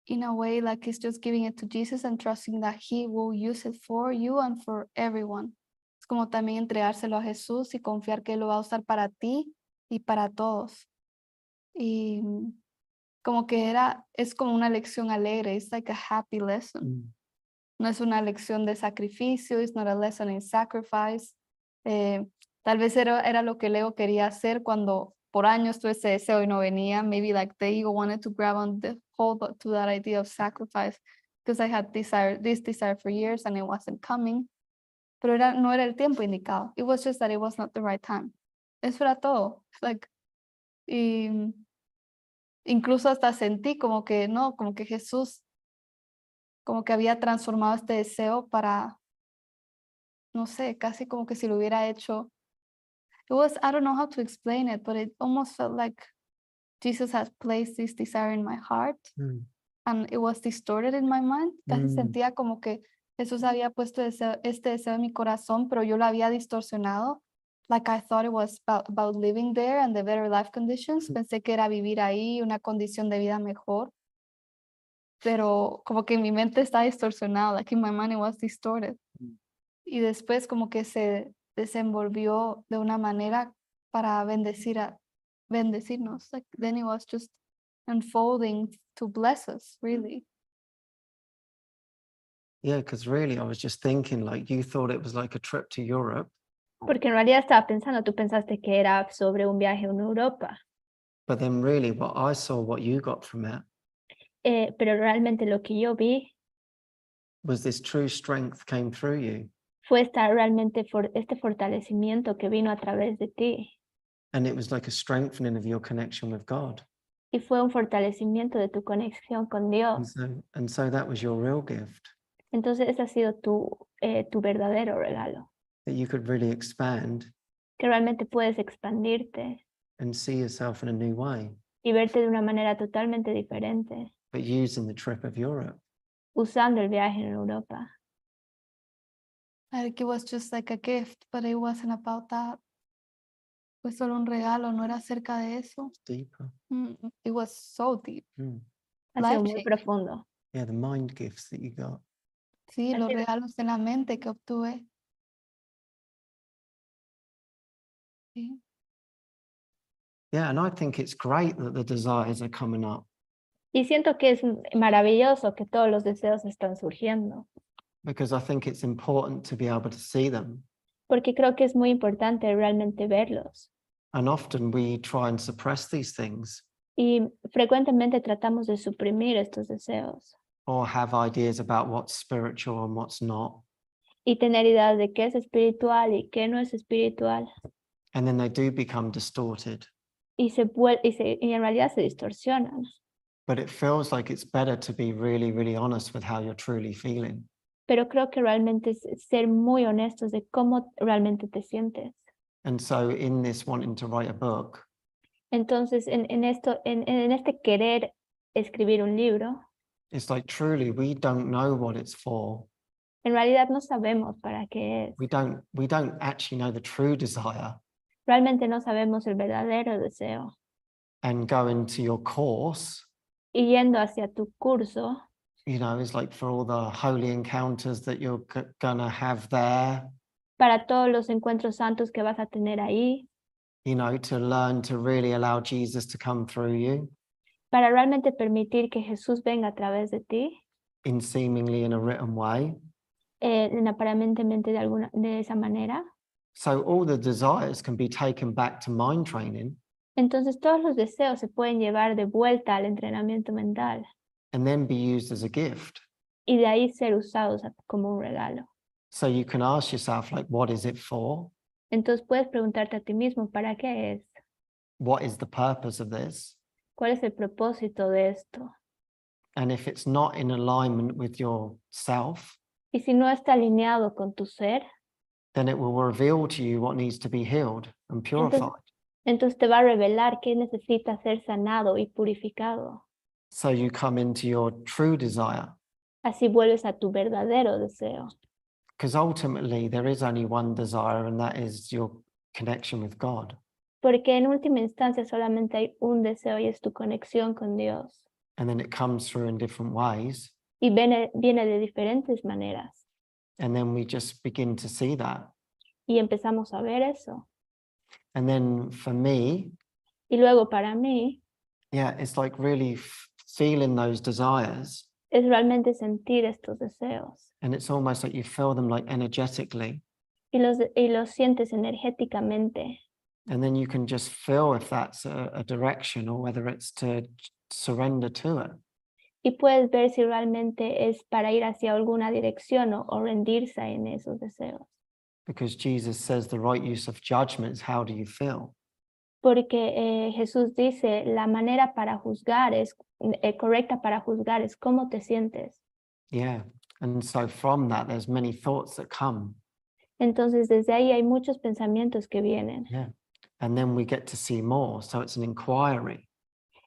A: in a way, like it's just giving it to Jesus and trusting that he will use it for you and for everyone. Es como también entregárselo a Jesús y confiar que él lo va a usar para ti y para todos. Y como que es como una lección alegre. It's like a happy lesson. No es una lección de sacrificio. It's not a lesson in sacrifice. Tal vez era lo que el ego quería hacer cuando por años tuve ese deseo y no venía. Maybe like the ego wanted to grab on the hold to that idea of sacrifice because I had this desire for years and it wasn't coming. Pero no era el tiempo indicado. It was just that it was not the right time. Eso era todo. Like, y incluso hasta sentí como que no, como que Jesús como que había transformado este deseo para, no sé, casi como que si lo hubiera hecho. It was, I don't know how to explain it, but it almost felt like Jesus has placed this desire in my heart and it was distorted in my mind. Casi sentía como que Jesús había puesto este deseo en mi corazón, pero yo lo había distorsionado. Like I thought it was about living there and the better life conditions. Pensé que era vivir ahí, una condición de vida mejor. Pero como que mi mente está distorsionada, like in my mind it was distorted. Y después como que se desenvolvió de una manera para bendecirnos. Like then it was just unfolding to bless us, really.
B: Yeah, because really I was just thinking like you thought it was like a trip to Europe,
C: Porque en realidad estaba pensando, tú pensaste que era sobre un viaje en Europa.
B: but then really what I saw, what you got from it
C: Pero realmente lo que yo vi
B: was this true strength came through you.
C: fue este fortalecimiento que vino a través de ti.
B: And it was like a strengthening of your connection with God.
C: Y fue un fortalecimiento de tu conexión con
B: And
C: Dios.
B: so that was your real gift,
C: Entonces ese ha sido tu verdadero regalo.
B: that you could really expand
C: Que realmente puedes expandirte
B: and see yourself in a new way,
C: y verte de una manera totalmente diferente.
B: but using the trip of Europe.
C: usando el viaje en Europa.
A: Like it was just like a gift, but it wasn't about that. Fue solo un regalo, no era acerca de eso.
B: Deeper.
A: It was so deep.
B: Mm.
C: Ha sido muy
A: Life-changing.
C: profundo.
B: Yeah, the mind gifts that you got.
A: Sí,
C: Ha
A: los
C: sido-
A: regalos de la mente que obtuve. Sí.
B: Yeah, and I think it's great that the desires are coming up
C: Y siento que es maravilloso que todos los deseos están surgiendo,
B: because I think it's important to be able to see them.
C: porque creo que es muy importante realmente verlos.
B: And often we try and suppress these things
C: Y frecuentemente tratamos de suprimir estos deseos
B: or have ideas about what's spiritual and what's not.
C: y tener ideas de qué es espiritual y qué no es espiritual.
B: And then they do become distorted.
C: Y en realidad se distorsionan.
B: But it feels like it's better to be really, really honest with how you're truly feeling.
C: Pero creo que realmente es ser muy honestos de cómo realmente te sientes.
B: And so in this wanting to write a book,
C: Entonces, en este querer escribir un libro,
B: it's like truly we don't know what it's for.
C: en realidad no sabemos para qué es.
B: We don't actually know the true desire.
C: Realmente no sabemos el verdadero deseo.
B: And going to your course,
C: Y yendo hacia tu curso,
B: you know, is like for all the holy encounters that you're gonna have there,
C: para todos los encuentros santos que vas a tener ahí,
B: you know, to learn to really allow Jesus to come through you
C: para realmente permitir que Jesús venga a través de ti,
B: in seemingly in a written way.
C: Aparentemente de esa manera.
B: So all the desires can be taken back to mind training
C: Entonces todos los deseos se pueden llevar de vuelta al entrenamiento mental
B: and then be used as a gift.
C: y de ahí ser usados como un regalo.
B: So you can ask yourself, like, what is it for?
C: Entonces puedes preguntarte a ti mismo, ¿para qué es?
B: What is the purpose of this?
C: ¿Cuál es el propósito de esto?
B: And if it's not in alignment with yourself,
C: Y si no está alineado con tu ser,
B: then it will reveal to you what needs to be healed and purified.
C: entonces te va a revelar qué necesita ser sanado y purificado.
B: So you come into your true desire.
C: Así vuelves a tu verdadero deseo.
B: Because ultimately there is only one desire, and that is your connection with God.
C: Porque en última instancia solamente hay un deseo y es tu conexión con Dios.
B: And then it comes through in different ways.
C: Y viene de diferentes maneras.
B: And then we just begin to see that.
C: Y empezamos a ver eso.
B: And then for me,
C: Y luego para mí
B: yeah, it's like really feeling those desires.
C: es realmente sentir estos deseos.
B: And it's almost like you feel them like energetically.
C: Y los sientes energéticamente.
B: And then you can just feel if that's a direction or whether it's to surrender to it.
C: Y puedes ver si realmente es para ir hacia alguna dirección o rendirse en esos deseos.
B: Because Jesus says the right use of judgment is how do you feel?
C: Porque Jesús dice, la manera para juzgar correcta para juzgar es cómo te sientes.
B: Yeah. And so from that, there's many thoughts that come.
C: Entonces desde ahí hay muchos pensamientos que vienen.
B: Yeah. And then we get to see more. So it's an inquiry.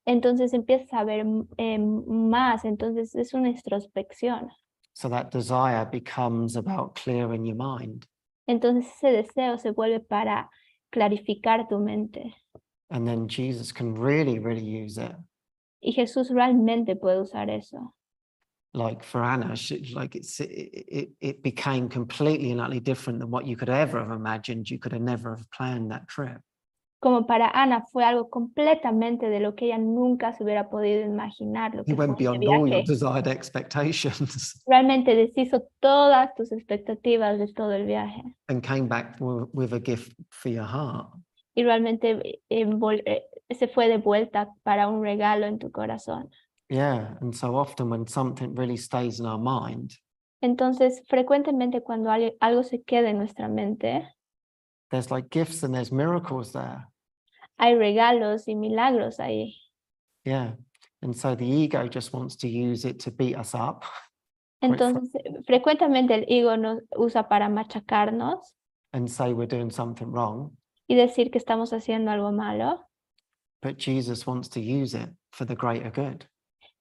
C: Entonces empiezas a ver más, entonces es una introspección.
B: So that desire becomes about clearing your mind.
C: Entonces ese deseo se vuelve para clarificar tu mente.
B: And then Jesus can really, really use it.
C: Y Jesús realmente puede usar eso.
B: Like for Anna, it became completely and utterly different than what you could ever have imagined. You could have never have planned that trip.
C: Como para Ana fue algo completamente de lo que ella nunca se hubiera podido imaginar. Lo
B: You
C: que fue
B: went
C: ese
B: beyond all your
C: viaje.
B: desired expectations
C: Realmente deshizo todas tus expectativas de todo el viaje.
B: and came back with a gift for your heart.
C: Y realmente se fue de vuelta para un regalo en tu corazón.
B: Yeah. And so often when something really stays in our mind,
C: Entonces, frecuentemente cuando algo se queda en nuestra mente,
B: there's like gifts and there's miracles there.
C: hay regalos y milagros ahí.
B: Yeah. And so the ego just wants to use it to beat us up.
C: Entonces, frecuentemente el ego nos usa para machacarnos
B: And say we're doing something wrong.
C: y decir que estamos haciendo algo malo,
B: But Jesus wants to use it for the greater good.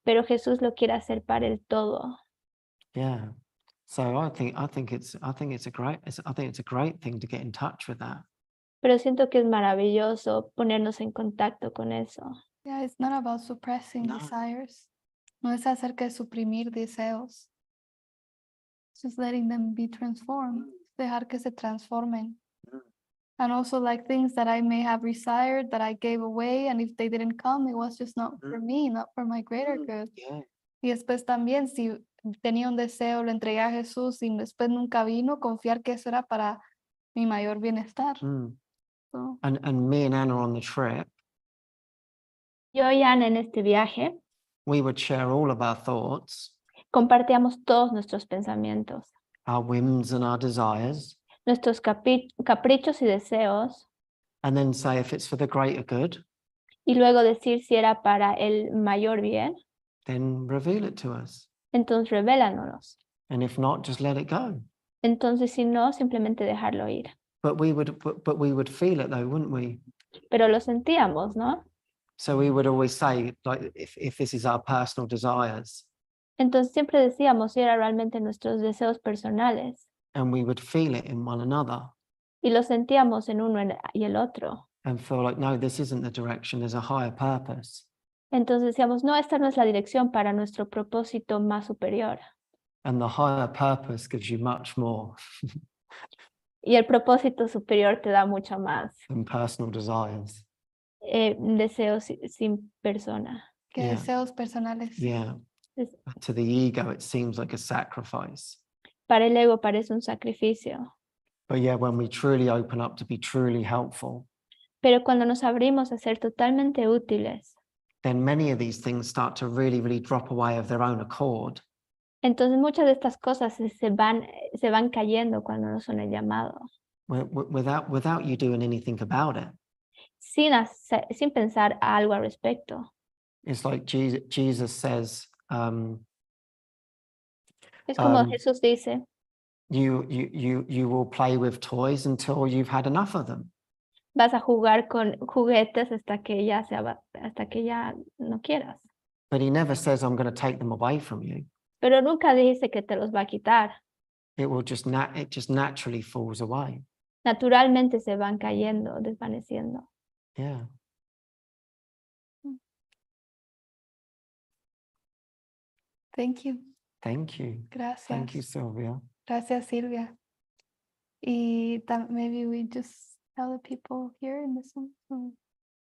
C: pero Jesús lo quiere hacer para el todo.
B: Yeah. So I think it's a great thing to get in touch with that.
C: Pero siento que es maravilloso ponernos en contacto con eso.
A: Yeah, it's not about suppressing
B: No.
A: desires. No es acerca de suprimir deseos. It's just letting them be transformed. Dejar que se transformen.
B: Mm.
A: And also like things that I may have desired that I gave away, and if they didn't come, it was just not for me, not for my greater good.
B: Yeah.
A: Y después también, si tenía un deseo, lo entregué a Jesús y después nunca vino, confiar que eso era para mi mayor bienestar.
B: Mm.
A: So,
B: And me and Anna on the trip,
C: Yo y Ana en este viaje
B: we would share all of our thoughts,
C: compartíamos todos nuestros pensamientos,
B: our whims and our desires,
C: nuestros caprichos y deseos,
B: and then say if it's for the greater good,
C: y luego decir si era para el mayor bien,
B: then reveal it to us.
C: entonces revélanos.
B: And if not, just let it go.
C: Entonces, si no, simplemente dejarlo ir.
B: But we would feel it though, wouldn't we?
C: Pero lo sentíamos, ¿no?
B: So we would always say, like, if this is our personal desires,
C: Entonces siempre decíamos si era realmente nuestros deseos personales
B: and we would feel it in one another
C: y lo sentíamos en uno y el otro.
B: and feel like, no, this isn't the direction, there's a higher purpose.
C: Entonces decíamos, no, esta no es la dirección para nuestro propósito más superior.
B: And the higher purpose gives you much more
C: Y el propósito superior te da mucho más.
B: than personal desires.
C: Deseos sin persona.
A: que
B: Yeah.
A: deseos personales.
B: Yeah.
C: Es-
B: To the ego, it seems like a sacrifice.
C: Para el ego parece un sacrificio.
B: But yeah, when we truly open up to be truly helpful,
C: Pero cuando nos abrimos a ser totalmente útiles,
B: then many of these things start to really, really drop away of their own accord.
C: entonces muchas de estas cosas se van cayendo cuando no son el llamado,
B: Without you doing anything about it.
C: sin pensar algo al respecto.
B: It's like Jesus says,
C: Es como
B: Um,
C: Jesús dice,
B: you will play with toys until you've had enough of them.
C: vas a jugar con juguetes hasta que ya no quieras.
B: But he never says, I'm going to take them away from you.
C: Pero nunca dice que te los va a quitar.
B: It will just naturally falls away.
C: Naturalmente se van cayendo, desvaneciendo.
B: Yeah.
A: Thank you.
B: Thank you.
A: Gracias.
B: Thank you, Sylvia.
A: Gracias, Silvia. Y maybe we just tell the people here in this one.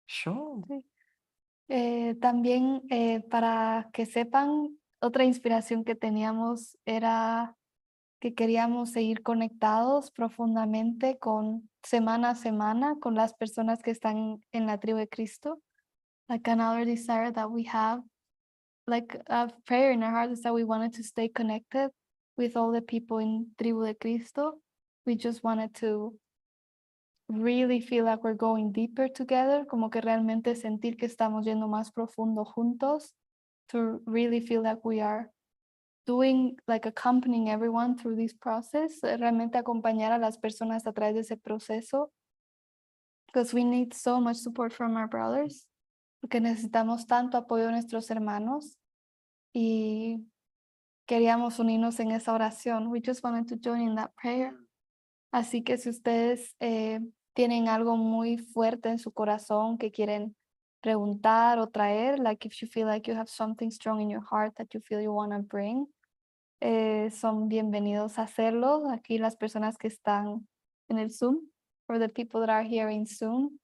B: Sure.
A: También para que sepan, otra inspiración que teníamos era que queríamos seguir conectados profundamente semana a semana con las personas que están en la tribu de Cristo. Like another desire that we have, like a prayer in our hearts, is that we wanted to stay connected with all the people in tribu de Cristo. We just wanted to really feel like we're going deeper together, como que realmente sentir que estamos yendo más profundo juntos, to really feel like we are doing, like accompanying everyone through this process, realmente acompañar a las personas a través de ese proceso, because we need so much support from our brothers, porque necesitamos tanto apoyo de nuestros hermanos y queríamos unirnos en esa oración. We just wanted to join in that prayer. Así que si ustedes tienen algo muy fuerte en su corazón que quieren preguntar o traer, like if you feel like you have something strong in your heart that you feel you want to bring, son bienvenidos a hacerlo. Aquí las personas que están en el Zoom, for the people that are here in Zoom,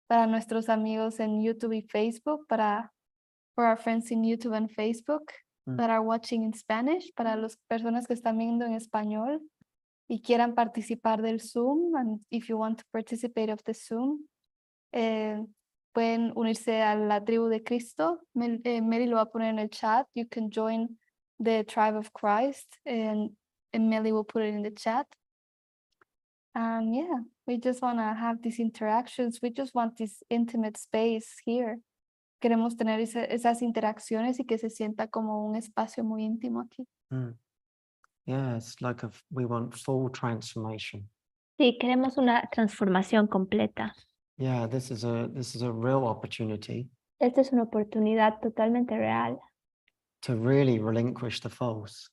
A: para nuestros amigos en YouTube y Facebook, for our friends in YouTube and Facebook that are watching in Spanish, para las personas que están viendo en español y quieran participar del Zoom, and if you want to participate of the Zoom, pueden unirse a la tribu de Cristo. Mary lo va a poner en el chat. You can join the tribe of Christ, and Melly will put it in the chat. And yeah, we just want to have these interactions. We just want this intimate space here. Queremos tener esas interacciones y que se sienta como un espacio muy íntimo aquí.
B: Yeah, it's like we want full transformation.
C: Sí, queremos una transformación completa.
B: Yeah, this is a real opportunity
C: Esta es una oportunidad totalmente real
B: to really relinquish the false.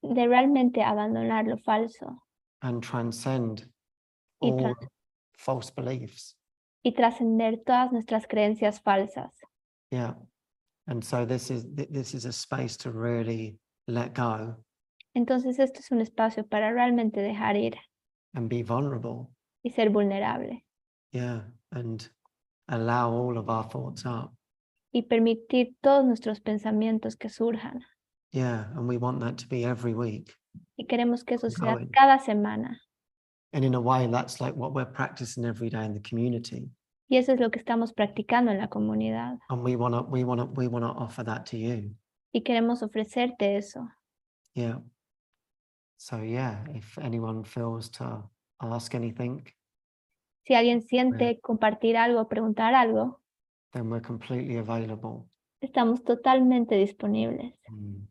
C: de realmente abandonar lo falso
B: and transcend
C: y,
B: all false beliefs.
C: y trascender todas nuestras creencias falsas.
B: Yeah. And so this is a space to really let go
C: Entonces esto es un espacio para realmente dejar ir
B: and be vulnerable.
C: y ser vulnerable
B: Yeah. And allow all of our thoughts up.
C: y permitir todos nuestros pensamientos que surjan.
B: Yeah. And we want that to be every week.
C: Y queremos que eso sea
B: Ongoing.
C: cada semana.
B: And in a way, that's like what we're practicing every day in the community.
C: Y eso es lo que estamos practicando en la comunidad.
B: And we want to offer that to you.
C: Y queremos ofrecerte eso.
B: Yeah. So yeah, if anyone feels to ask anything,
C: Si alguien siente compartir algo, preguntar algo,
B: then we're completely available.
C: estamos totalmente disponibles.
B: Mm.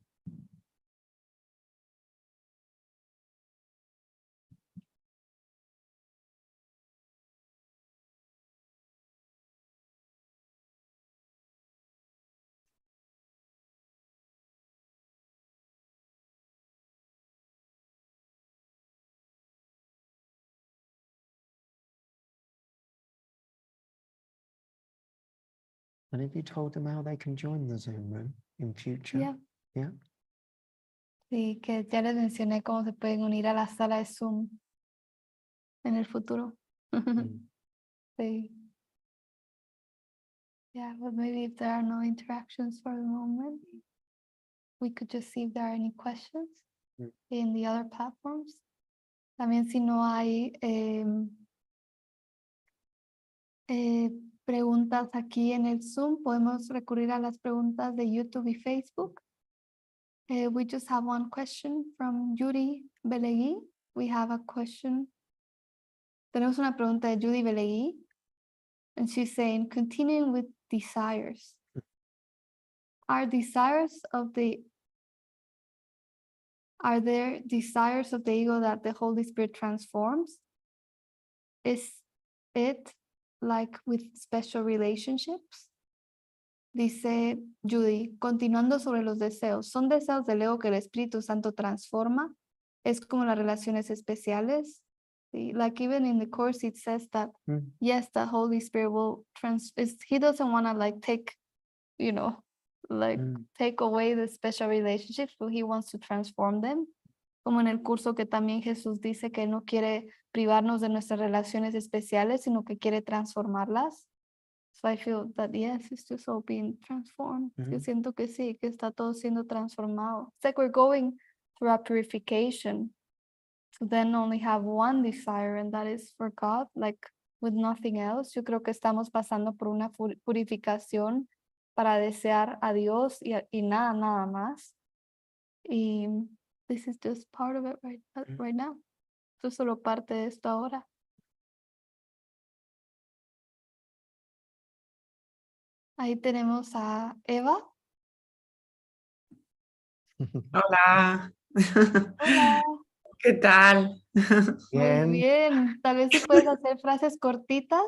B: And have you told them how they can join the Zoom room in future?
A: Yeah.
B: Yeah.
A: Sí, que ya les mencioné cómo se pueden unir a la sala de Zoom en el futuro.
B: Mm.
A: Sí. Yeah, but maybe if there are no interactions for the moment, we could just see if there are any questions
B: Mm.
A: in the other platforms. También si no hay preguntas aquí en el Zoom, podemos recurrir a las preguntas de YouTube y Facebook. We just have one question from Judy Belegui. We have a question. Tenemos una pregunta de Judy Belegui. And she's saying, continuing with desires. Are there desires of the ego that the Holy Spirit transforms? Is it like with special relationships? Dice Judy, continuando sobre los deseos, ¿son deseos del ego que el Espíritu Santo transforma? ¿Es como las relaciones especiales? Sí, like even in the course it says that, yes, the Holy Spirit will he doesn't want to like take, take away the special relationships, but he wants to transform them. Como en el curso que también Jesús dice que no quiere privarnos de nuestras relaciones especiales, sino que quiere transformarlas. So I feel that yes, it's just all being transformed. Yo siento que sí, que está todo siendo transformado. It's like we're going through a purification to then only have one desire, and that is for God, like with nothing else. Yo creo que estamos pasando por una purificación para desear a Dios y nada más. Y this is just part of it right now. Esto es solo parte de esto ahora. Ahí tenemos a Eva.
D: Hola.
A: Hola.
D: ¿Qué tal?
A: Muy bien. Tal vez si puedes hacer frases cortitas.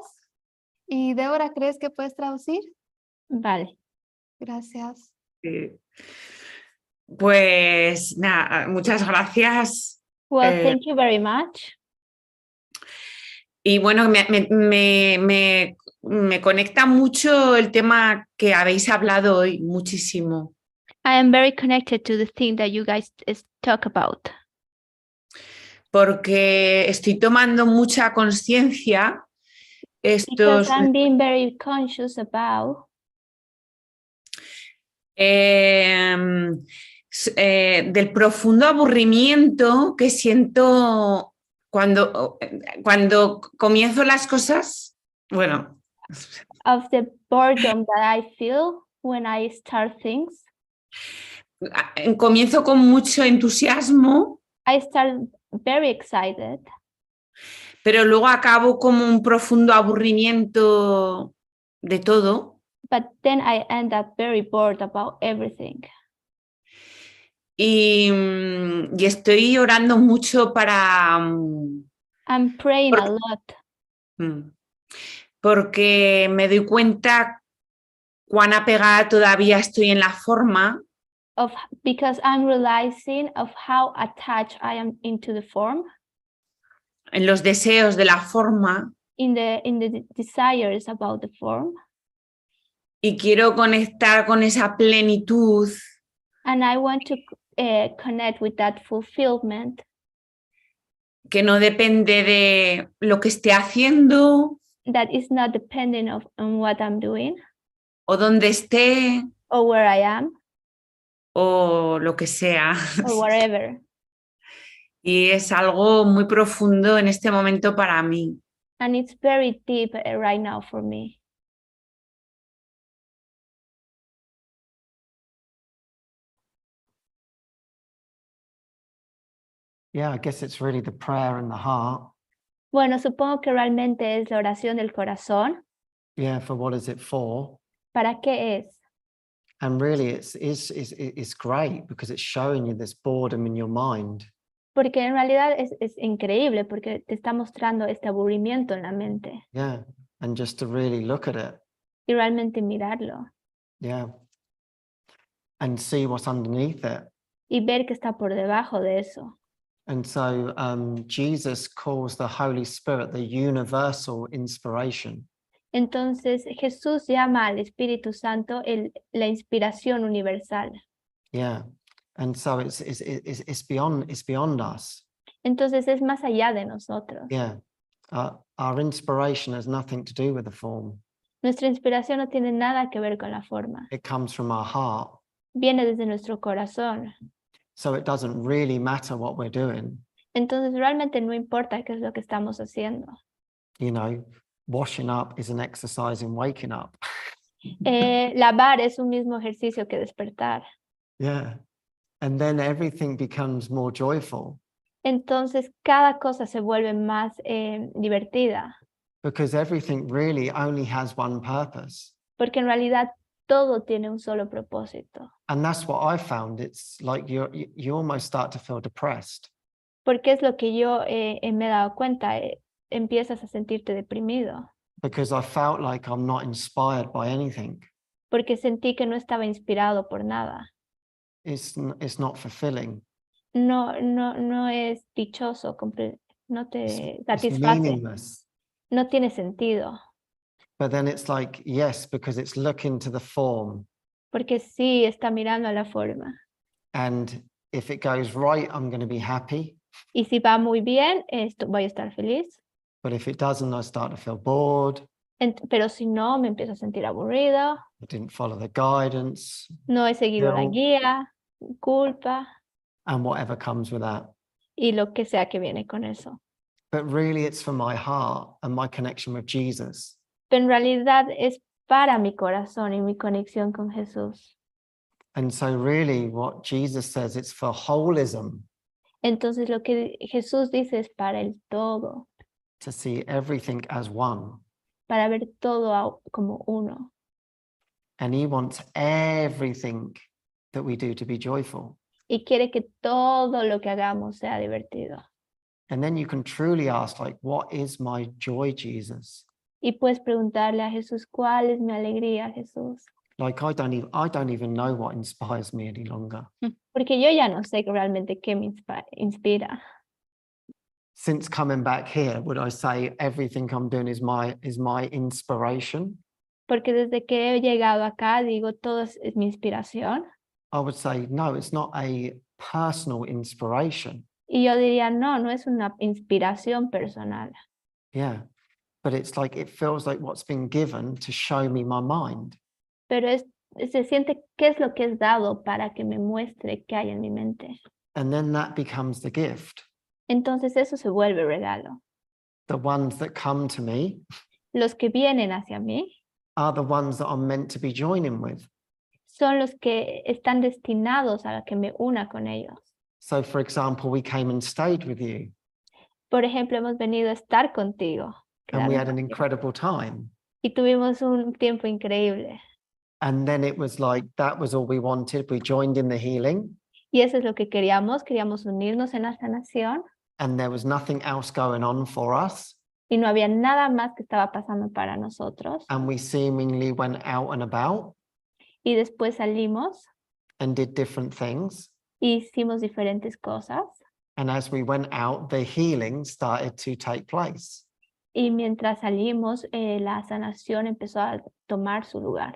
A: Y Débora, ¿crees que puedes traducir?
C: Vale.
A: Gracias.
D: Sí. Pues nada, muchas gracias.
C: Well, thank you very much.
D: Y bueno, me conecta mucho el tema que habéis hablado hoy, muchísimo.
C: I am very connected to the thing that you guys talk about.
D: Porque estoy tomando mucha conciencia
C: Because I'm being very conscious about
D: del profundo aburrimiento que siento cuando comienzo las cosas, bueno.
C: Of the boredom that I feel when I start things.
D: Comienzo con mucho entusiasmo.
C: I start very excited.
D: Pero luego acabo como un profundo aburrimiento de todo.
C: But then I end up very bored about everything.
D: Y estoy orando mucho para...
C: I'm praying a lot.
D: Porque me doy cuenta cuán apegada todavía estoy en la forma.
C: because I'm realizing of how attached I am into the form,
D: en los deseos de la forma,
C: in the desires about the form,
D: y quiero conectar con esa plenitud
C: and I want to connect with that fulfillment
D: que no depende de lo que esté haciendo
C: that is not dependent on what I'm doing
D: o donde esté
C: or where I am
D: o lo que sea.
C: or wherever.
D: Y es algo muy profundo en este momento para mí.
C: And it's very deep right now for me.
B: Yeah, I guess it's really the prayer in the heart.
C: Bueno, supongo que realmente es la oración del corazón.
B: Yeah, for what is it for?
C: ¿Para qué es?
B: And really it's great because it's showing you this boredom in your mind.
C: Porque en realidad es increíble porque te está mostrando este aburrimiento en la mente
B: Yeah. And just to really look at it.
C: y realmente mirarlo
B: Yeah. And see what's underneath it.
C: y ver que está por debajo de eso.
B: And so Jesus calls the Holy Spirit the universal inspiration.
C: Entonces Jesús llama al Espíritu Santo la inspiración universal.
B: Yeah. And so it's beyond us.
C: Entonces es más allá de nosotros.
B: Yeah. Our inspiration has nothing to do with the form.
C: Nuestra inspiración no tiene nada que ver con la forma.
B: It comes from our heart.
C: Viene desde nuestro corazón.
B: So it doesn't really matter what we're doing.
C: Entonces realmente no importa qué es lo que estamos haciendo.
B: You know, washing up is an exercise in waking up.
C: Lavar es un mismo ejercicio que despertar.
B: Yeah. And then everything becomes more joyful.
C: Entonces cada cosa se vuelve más divertida.
B: Because everything really only has one purpose.
C: Porque en realidad todo tiene un solo propósito.
B: And that's what I found. It's like you almost start to feel depressed.
C: Porque es lo que yo me he dado cuenta. Empiezas a sentirte deprimido.
B: Because I felt like I'm not inspired by anything.
C: Porque sentí que no estaba inspirado por nada.
B: It's not fulfilling.
C: No es dichoso, no te
B: It's
C: satisface,
B: meaningless.
C: no tiene sentido.
B: But then it's like, yes, because it's looking to the form.
C: Porque sí está mirando a la forma.
B: And if it goes right, I'm going to be happy.
C: Y si va muy bien, voy a estar feliz.
B: But if it doesn't, I start to feel bored.
C: Pero si no, me empiezo a sentir aburrido.
B: I didn't follow the guidance.
C: No he seguido la
B: Guilt.
C: guía, culpa
B: And whatever comes with that.
C: y lo que sea que viene con eso.
B: But really, it's for my heart and my connection with Jesus.
C: Pero en realidad es para mi corazón y mi conexión con Jesús.
B: And so really what Jesus says, it's for holism,
C: Entonces lo que Jesús dice es para el todo,
B: to see everything as one.
C: para ver todo como uno.
B: And he wants everything that we do to be joyful.
C: Y quiere que todo lo que hagamos sea divertido.
B: And then you can truly ask, like, what is my joy, Jesus?
C: Y puedes preguntarle a Jesús, ¿cuál es mi alegría, Jesús?
B: Like, I don't even know what inspires me any longer.
C: Porque yo ya no sé realmente qué me inspira.
B: Since coming back here, would I say everything I'm doing is my inspiration?
C: Porque desde que he llegado acá, digo, todo es mi inspiración.
B: I would say, no, it's not a personal inspiration.
C: Y yo diría, no es una inspiración personal.
B: Yeah. But it's like, it feels like what's been given to show me my mind.
C: Pero se siente qué es lo que es dado para que me muestre qué hay en mi mente.
B: And then that becomes the gift.
C: Entonces eso se vuelve regalo.
B: The ones that come to me
C: Los que vienen hacia mí
B: are the ones that I'm meant to be joining with.
C: son los que están destinados a que me una con ellos.
B: So, for example, we came and stayed with you,
C: Por ejemplo, hemos venido a estar contigo.
B: and we
C: quedarnos
B: had an
C: contigo.
B: incredible time.
C: Y tuvimos un tiempo increíble.
B: And then it was like, that was all we wanted. We joined in the healing,
C: Y eso es lo que queríamos unirnos en la sanación.
B: and there was nothing else going on for us.
C: Y no había nada más que estaba pasando para nosotros.
B: And we seemingly went out and about,
C: Y después salimos
B: and did different things.
C: hicimos diferentes cosas.
B: And as we went out, the healing started to take place.
C: Y mientras salimos, la sanación empezó a tomar su lugar.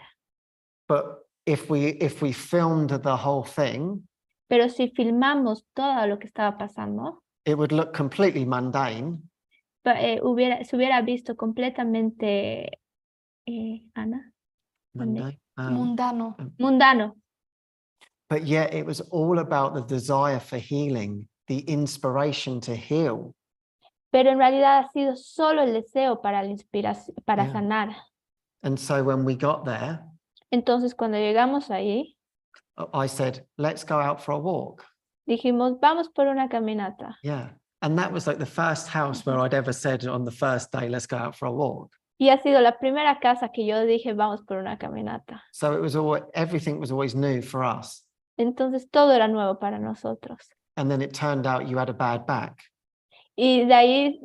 B: But if we filmed the whole thing,
C: Pero si filmamos todo lo que estaba pasando,
B: it would look completely mundane.
C: se hubiera visto completamente, Ana,
B: Mundane.
A: Mundano.
C: mundano.
B: But yet it was all about the desire for healing, the inspiration to heal.
C: Pero en realidad ha sido solo el deseo para la inspiración, para
B: Yeah.
C: sanar.
B: And so when we got there,
C: Entonces, cuando llegamos ahí,
B: I said, let's go out for a walk.
C: dijimos, vamos por una caminata.
B: Yeah. And that was like the first house where I'd ever said on the first day, let's go out for a walk.
C: Y ha sido la primera casa que yo dije, vamos por una caminata.
B: So it was everything was always new for us.
C: Entonces, todo era nuevo para nosotros.
B: And then it turned out you had a bad back.
C: Y de ahí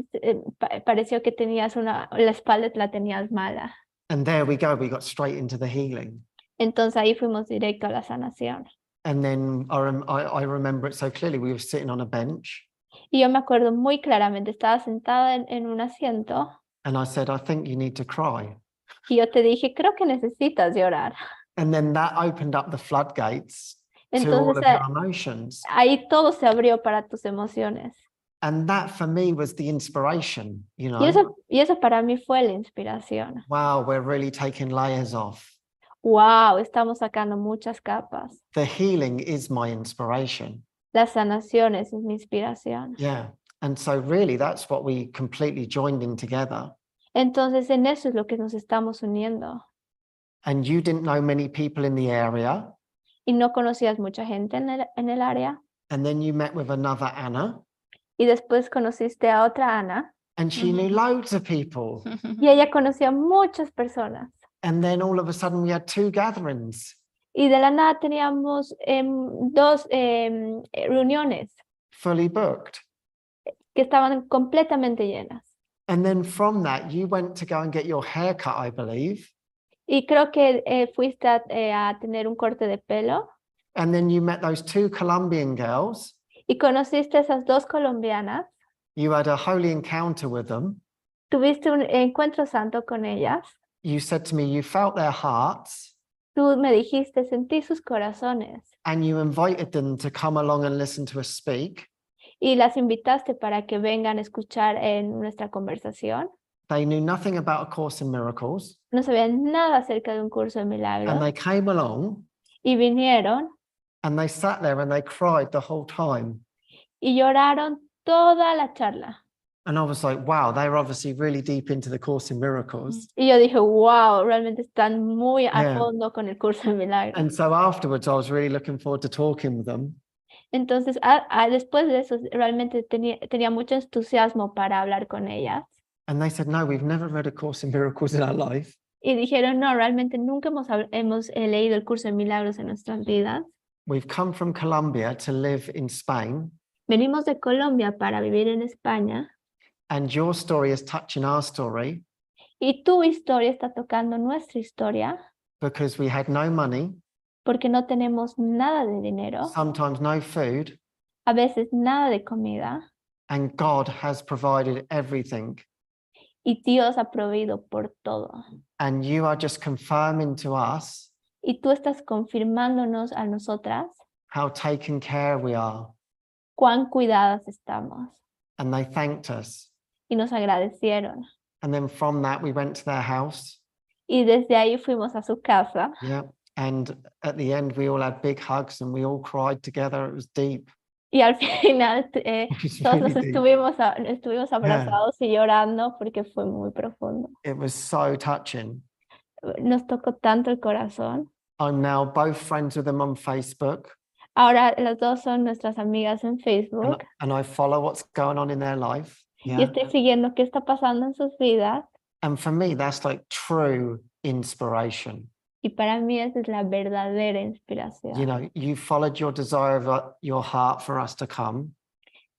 C: pareció que tenías la espalda la tenías mala.
B: And there we go. We got straight into the healing.
C: Entonces ahí fuimos directo a la sanación.
B: And then I remember it so clearly. We were sitting on a bench.
C: Y yo me acuerdo muy claramente, estaba sentada en un asiento
B: And I said, I think you need to cry.
C: y yo te dije, creo que necesitas llorar.
B: And then that opened up the floodgates to all
C: Entonces
B: of your emotions.
C: ahí todo se abrió para tus emociones.
B: And that for me was the inspiration, you know.
C: Y eso para mí fue la inspiración.
B: Wow, we're really taking layers off.
C: Wow, estamos sacando muchas capas.
B: The healing is my inspiration.
C: Las sanaciones es mi inspiración.
B: Yeah. And so really that's what we completely joined in together.
C: Entonces en eso es lo que nos estamos uniendo.
B: And you didn't know many people in the area.
C: Y no conocías mucha gente en el área.
B: And then you met with another Anna.
C: Y después conociste a otra Ana.
B: And she knew loads of people.
C: Y ella conocía a muchas personas.
B: And then all of a sudden we had 2 gatherings.
C: Y de la nada teníamos 2 reuniones
B: Fully booked.
C: que estaban completamente llenas.
B: And then from that, you went to go and get your hair cut, I believe.
C: Y creo que fuiste a tener un corte de pelo.
B: And then you met those 2 Colombian girls.
C: Y conociste a esas 2 colombianas.
B: You had a holy encounter with them.
C: Tuviste un encuentro santo con ellas.
B: You said to me, you felt their hearts.
C: Tú me dijiste, sentí sus corazones.
B: And you invited them to come along and listen to us speak.
C: Y las invitaste para que vengan a escuchar en nuestra conversación.
B: They knew nothing about A Course in Miracles.
C: No sabían nada acerca de un curso de milagros.
B: And they came along
C: Y vinieron
B: and they sat there and they cried the whole time.
C: y lloraron toda la charla.
B: And I was like, wow, they were obviously really deep into the Course in Miracles.
C: Y yo dije, wow, realmente están muy a
B: Yeah.
C: fondo con el curso de milagros.
B: And so afterwards, I was really looking forward to talking with them.
C: Entonces, después de eso, realmente tenía mucho entusiasmo para hablar con ellas.
B: And they said, no, we've never read A Course in Miracles in our life.
C: Y dijeron, no, realmente nunca hemos leído el curso de milagros en nuestras vidas.
B: We've come from Colombia to live in Spain.
C: Venimos de Colombia para vivir en España.
B: And your story is touching our story
C: Y tu historia está tocando nuestra historia
B: because we had no money,
C: porque no tenemos nada de dinero,
B: sometimes no food,
C: a veces nada de comida.
B: and God has provided everything.
C: Y Dios ha proveído por todo.
B: And you are just confirming to us
C: Y tú estás confirmándonos a nosotras
B: how taken care we are.
C: cuán cuidadas estamos.
B: And they thanked us.
C: Y nos agradecieron.
B: And then from that, we went to their house.
C: Y desde ahí fuimos a su casa.
B: Yeah. And at the end, we all had big hugs and we all cried together. It was deep.
C: Y al final
B: was
C: todos
B: really deep.
C: estuvimos abrazados y llorando porque fue muy profundo.
B: It was so touching.
C: Nos tocó tanto el corazón.
B: I'm now both friends with them on Facebook.
C: Ahora las 2 son nuestras amigas en Facebook.
B: And I follow what's going on in their life.
C: Y
B: Yeah.
C: estoy siguiendo qué está pasando en sus vidas.
B: And for me, that's like true inspiration.
C: Y para mí esa es la verdadera inspiración.
B: You know, you followed your desire of your heart for us to come.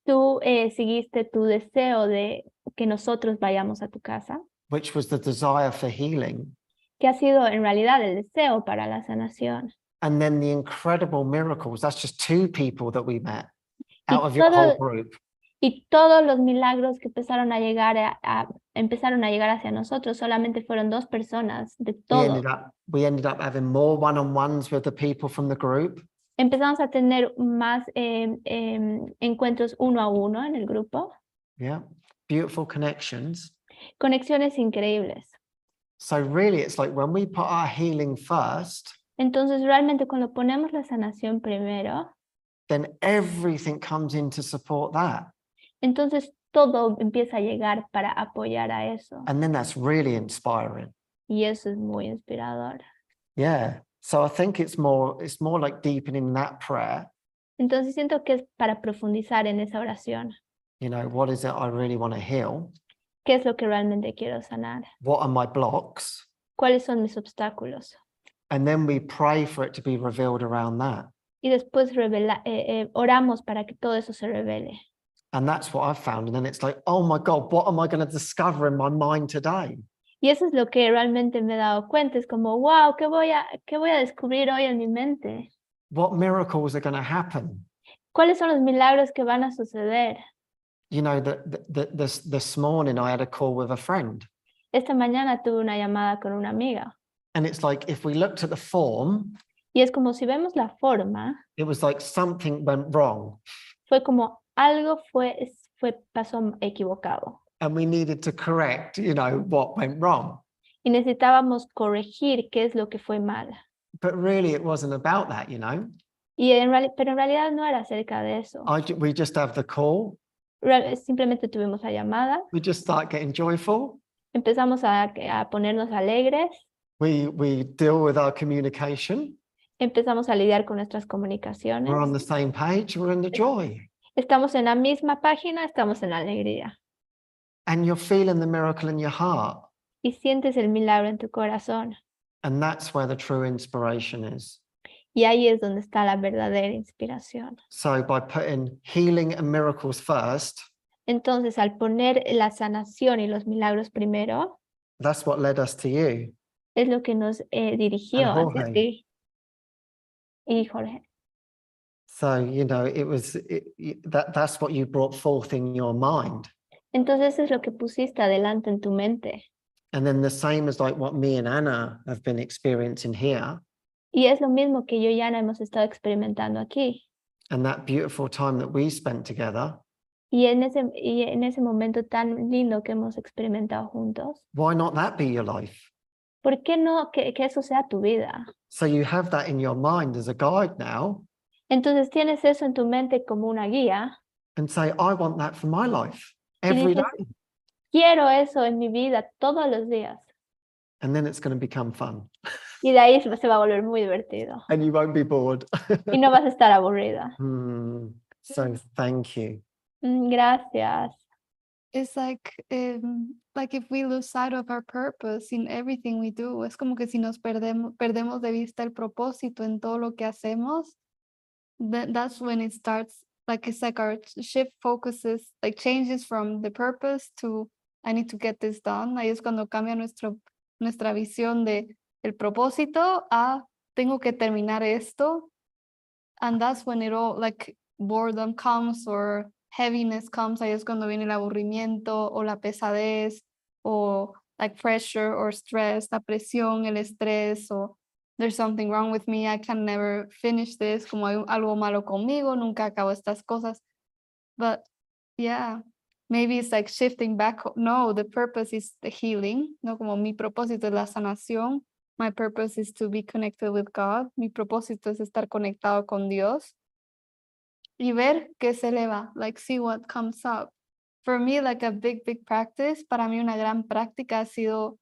C: Tú seguiste tu deseo de que nosotros vayamos a tu casa,
B: Which was the desire for healing.
C: que ha sido en realidad el deseo para la sanación.
B: And then the incredible miracles, that's just 2 people that we met
C: Y
B: out of your whole
C: todo-
B: group.
C: Y todos los milagros que empezaron a llegar empezaron a llegar hacia nosotros, solamente fueron 2 personas de todo.
B: We ended up having more one-on-ones with the people from the group.
C: Empezamos a tener más encuentros 1 a 1 en el grupo,
B: Yeah. Beautiful connections.
C: conexiones increíbles.
B: So really, it's like when we put our healing first,
C: Entonces, realmente cuando ponemos la sanación primero,
B: then everything comes in to support that.
C: entonces todo empieza a llegar para apoyar a eso.
B: And then that's really inspiring.
C: Y eso es muy inspirador.
B: Yeah. So I think it's more like deepening that prayer.
C: Entonces siento que es para profundizar en esa oración.
B: You know, what is it I really want to heal?
C: ¿Qué es lo que realmente quiero sanar?
B: What are my blocks?
C: ¿Cuáles son mis obstáculos?
B: And then we pray for it to be revealed around that.
C: Y después oramos para que todo eso se revele.
B: And that's what I've found. And then it's like, oh my God, what am I going to discover in my mind today?
C: Y eso es lo que realmente me he dado cuenta. Es como, wow, ¿qué voy a descubrir hoy en mi mente?
B: What miracles are going to happen?
C: ¿Cuáles son los milagros que van a suceder?
B: You know, this morning I had a call with a friend.
C: Esta mañana tuve una llamada con una amiga.
B: And it's like, if we looked at the form,
C: Y es como si vemos la forma,
B: it was like something went wrong.
C: fue como algo pasó equivocado.
B: And we needed to correct, you know, what went wrong.
C: Y necesitábamos corregir qué es lo que fue mal.
B: But really, it wasn't about that, you know.
C: Pero en realidad no era acerca de eso.
B: We just have the call.
C: Simplemente tuvimos la llamada,
B: We just start getting joyful.
C: empezamos a ponernos alegres,
B: We deal with our communication.
C: empezamos a lidiar con nuestras
B: We're on the
C: comunicaciones.
B: same page. We're in the joy.
C: Estamos en la misma página, estamos en la alegría.
B: And you're feeling the miracle in your heart.
C: Y sientes el milagro en tu corazón.
B: And that's where the true inspiration is.
C: Y ahí es donde está la verdadera inspiración.
B: So by putting healing and miracles first,
C: Entonces, al poner la sanación y los milagros primero,
B: that's what led us to you.
C: es lo que nos dirigió
B: And
C: hacia
B: Jorge.
C: ti. Y Jorge.
B: So, you know, that's what you brought forth in your mind.
C: Entonces, eso es lo que pusiste adelante en tu mente.
B: And then the same as like what me and Anna have been experiencing here.
C: Y es lo mismo que yo y Ana hemos estado experimentando aquí.
B: And that beautiful time that we spent together.
C: Y en ese momento tan lindo que hemos experimentado juntos.
B: Why not that be your life?
C: ¿Por qué no que eso sea tu vida?
B: So you have that in your mind as a guide now.
C: Entonces tienes eso en tu mente como una guía.
B: And say, I want that for my life
C: Y
B: every
C: dices,
B: day.
C: quiero eso en mi vida todos los días.
B: And then it's going to become fun.
C: Y de ahí se va a volver muy divertido.
B: And you won't be bored.
C: Y no vas a estar aburrida.
B: So thank you.
C: Gracias.
A: It's like if we lose sight of our purpose in everything we do, es como que si nos perdemos de vista el propósito en todo lo que hacemos, that's when it starts, like it's like our shift focuses, like changes from the purpose to I need to get this done. Ahí es cuando cambia nuestra visión de el propósito a tengo que terminar esto. And that's when it all, like boredom comes or heaviness comes. Ahí es cuando viene el aburrimiento o la pesadez o like pressure or stress, la presión, el estrés o there's something wrong with me, I can never finish this, como hay algo malo conmigo, nunca acabo estas cosas. But yeah, maybe it's like shifting back. No, the purpose is the healing, no, como mi propósito es la sanación. My purpose is to be connected with God. Mi propósito es estar conectado con Dios. Y ver qué se eleva, like see what comes up. For me, like a big practice, para mí una gran práctica ha sido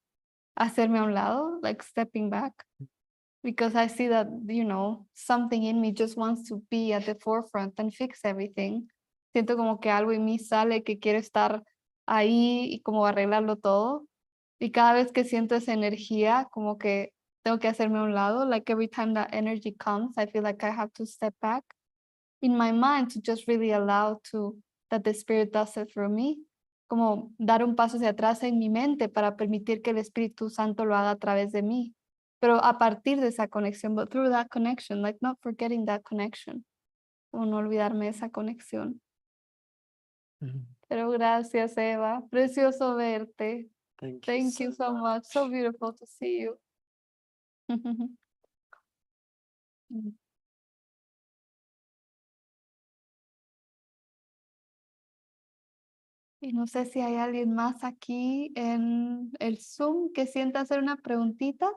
A: hacerme a un lado, like stepping back. Because I see that, you know, something in me just wants to be at the forefront and fix everything. Siento como que algo en mí sale que quiere estar ahí y como arreglarlo todo. Y cada vez que siento esa energía, como que tengo que hacerme a un lado. Like every time that energy comes, I feel like I have to step back in my mind to just really allow that the Spirit does it through me. Como dar un paso hacia atrás en mi mente para permitir que el Espíritu Santo lo haga a través de mí. pero a partir de esa conexión, but through that connection, like not forgetting that connection, o no olvidarme esa conexión. Pero gracias, Eva, precioso verte. Thank you so much, so beautiful to see you. Y no sé si hay alguien más aquí en el Zoom que sienta hacer una preguntita.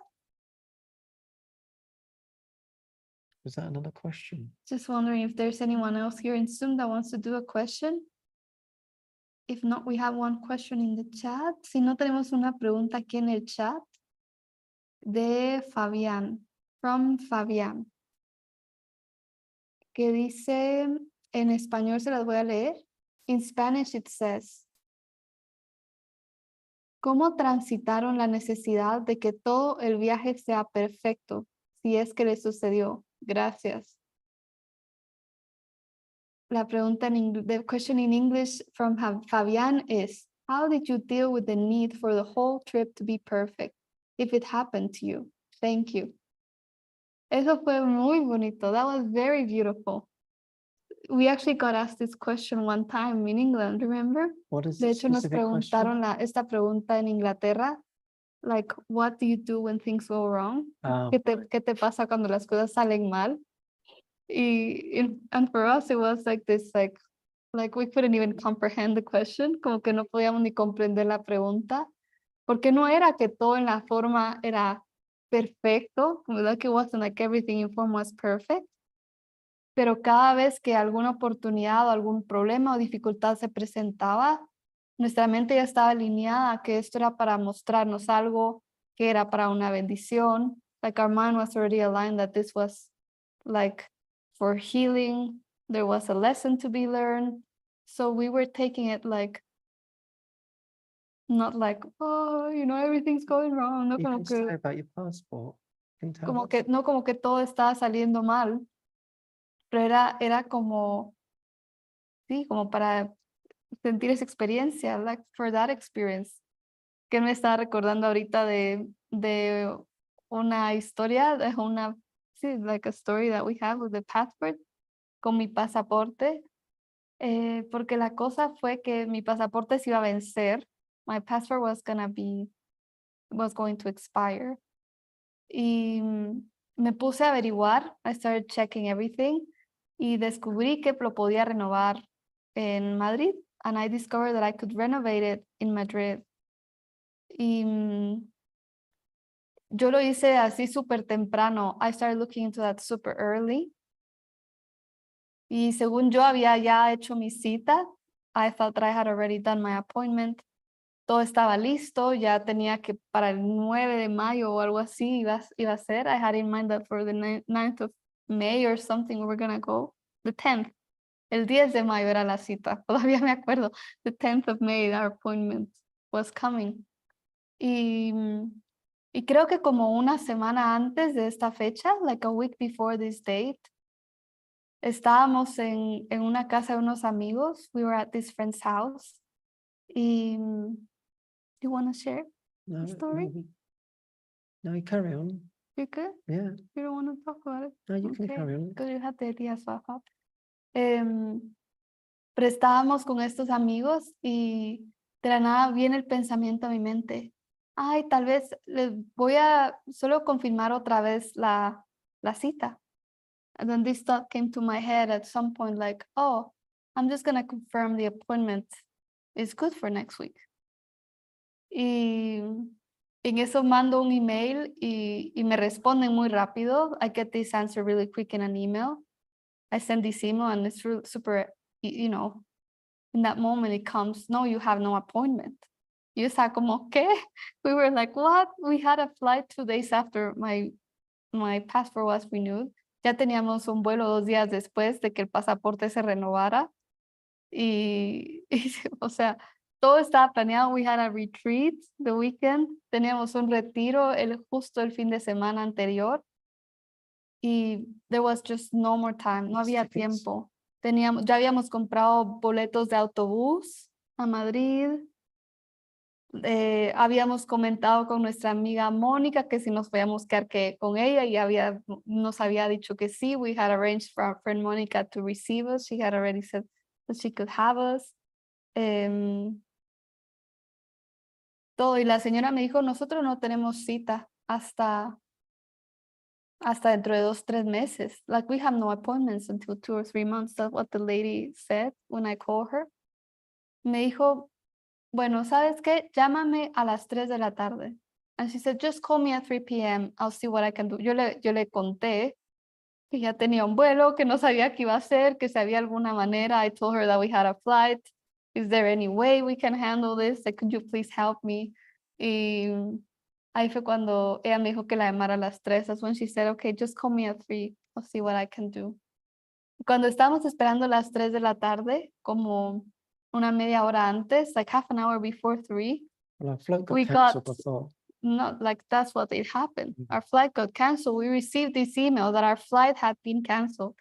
B: Was that another question?
A: Just wondering if there's anyone else here in Zoom that wants to do a question. If not, we have one question in the chat. Si no, tenemos una pregunta aquí en el chat de Fabián, from Fabián, que dice, en español se las voy a leer. In Spanish it says, ¿cómo transitaron la necesidad de que todo el viaje sea perfecto, si es que le sucedió? Gracias. La pregunta the question in English from Fabián is, how did you deal with the need for the whole trip to be perfect, if it happened to you? Thank you. Eso fue muy bonito. That was very beautiful. We actually got asked this question one time in England, remember?
B: What is
A: De
B: the
A: hecho, nos
B: specific question?
A: preguntaron esta pregunta en Inglaterra, like, what do you do when things go wrong?
B: Oh,
A: ¿Qué te pasa cuando las cosas salen mal? And for us, it was like this, like we couldn't even comprehend the question, como que no podíamos ni comprender la pregunta, porque no era que todo en la forma era perfecto, como like it wasn't like everything in form was perfect, pero cada vez que alguna oportunidad o algún problema o dificultad se presentaba, nuestra mente ya estaba alineada que esto era para mostrarnos algo, que era para una bendición, like our mind was already aligned that this was like for healing, there was a lesson to be learned. So we were taking it like, not like, oh, you know, everything's going wrong. No
B: you
A: como
B: can say
A: que,
B: about your passport. Can you tell
A: como
B: us?
A: que, no como que todo estaba saliendo mal, pero era como, sí, como para sentir esa experiencia, like for that experience. Que me estaba recordando ahorita de una historia, de una, sí, like a story that we have with the passport, con mi pasaporte. Porque la cosa fue que mi pasaporte se iba a vencer. My passport was going to expire. Y me puse a averiguar. I started checking everything. Y descubrí que lo podía renovar en Madrid. And I discovered that I could renovate it in Madrid. Y yo lo hice así súper temprano. I started looking into that super early. Y según yo había ya hecho mi cita, I thought that I had already done my appointment. Todo estaba listo, ya tenía que para el 9 de mayo o algo así iba a ser. I had in mind that for the 9th of May or something we were going to go. The 10th. El 10 de mayo era la cita. Todavía me acuerdo. The 10th of May, our appointment was coming. Y creo que como una semana antes de esta fecha, like a week before this date, estábamos en una casa de unos amigos. We were at this friend's house. Y you want to share
B: No,
A: the story?
B: no, you carry on.
A: You good?
B: Yeah,
A: You don't want to talk about it?
B: no, you can carry on.
A: Because you had the idea swap up. Pero estábamos con estos amigos y de la nada viene el pensamiento a mi mente. Ay, tal vez les voy a solo confirmar otra vez la cita. And then this thought came to my head at some point like, oh, I'm just going to confirm the appointment is good for next week. Y en eso mando un email y me responden muy rápido. I get this answer really quick in an email. I send this email and it's really super, you know, in that moment it comes, no, you have no appointment. Y yo estaba como, ¿qué? We were like, what? We had a flight 2 days after my passport was renewed. Ya teníamos un vuelo 2 días después de que el pasaporte se renovara. Y o sea, todo estaba planeado. We had a retreat the weekend. Teníamos un retiro justo el fin de semana anterior. Y there was just no more time. No había tiempo. Ya habíamos comprado boletos de autobús a Madrid. Habíamos comentado con nuestra amiga Mónica que si nos podíamos quedar con ella y nos había dicho que sí. We had arranged for our friend Mónica to receive us. She had already said that she could have us. Todo. Y la señora me dijo, nosotros no tenemos cita hasta dentro de 2-3 meses. Like we have no appointments until 2 or 3 months. That's what the lady said when I called her. Me dijo, bueno, ¿sabes qué? Llámame a las 3 de la tarde. And she said, just call me at 3 p.m. I'll see what I can do. Yo le conté que ya tenía un vuelo, que no sabía qué iba a hacer, que si había alguna manera. I told her that we had a flight. Is there any way we can handle this? Like, could you please help me? Y ahí fue cuando ella me dijo que la llamara a las 3. That's when she said, okay, just call me at 3. I'll see what I can do. Cuando estábamos esperando las 3 de la tarde, como una media hora antes, like half an hour before 3,
B: Well, our flight got
A: we
B: cancelled
A: got,
B: before.
A: not like that's what it happened.
B: Mhm.
A: Our flight got canceled. We received this email that our flight had been canceled.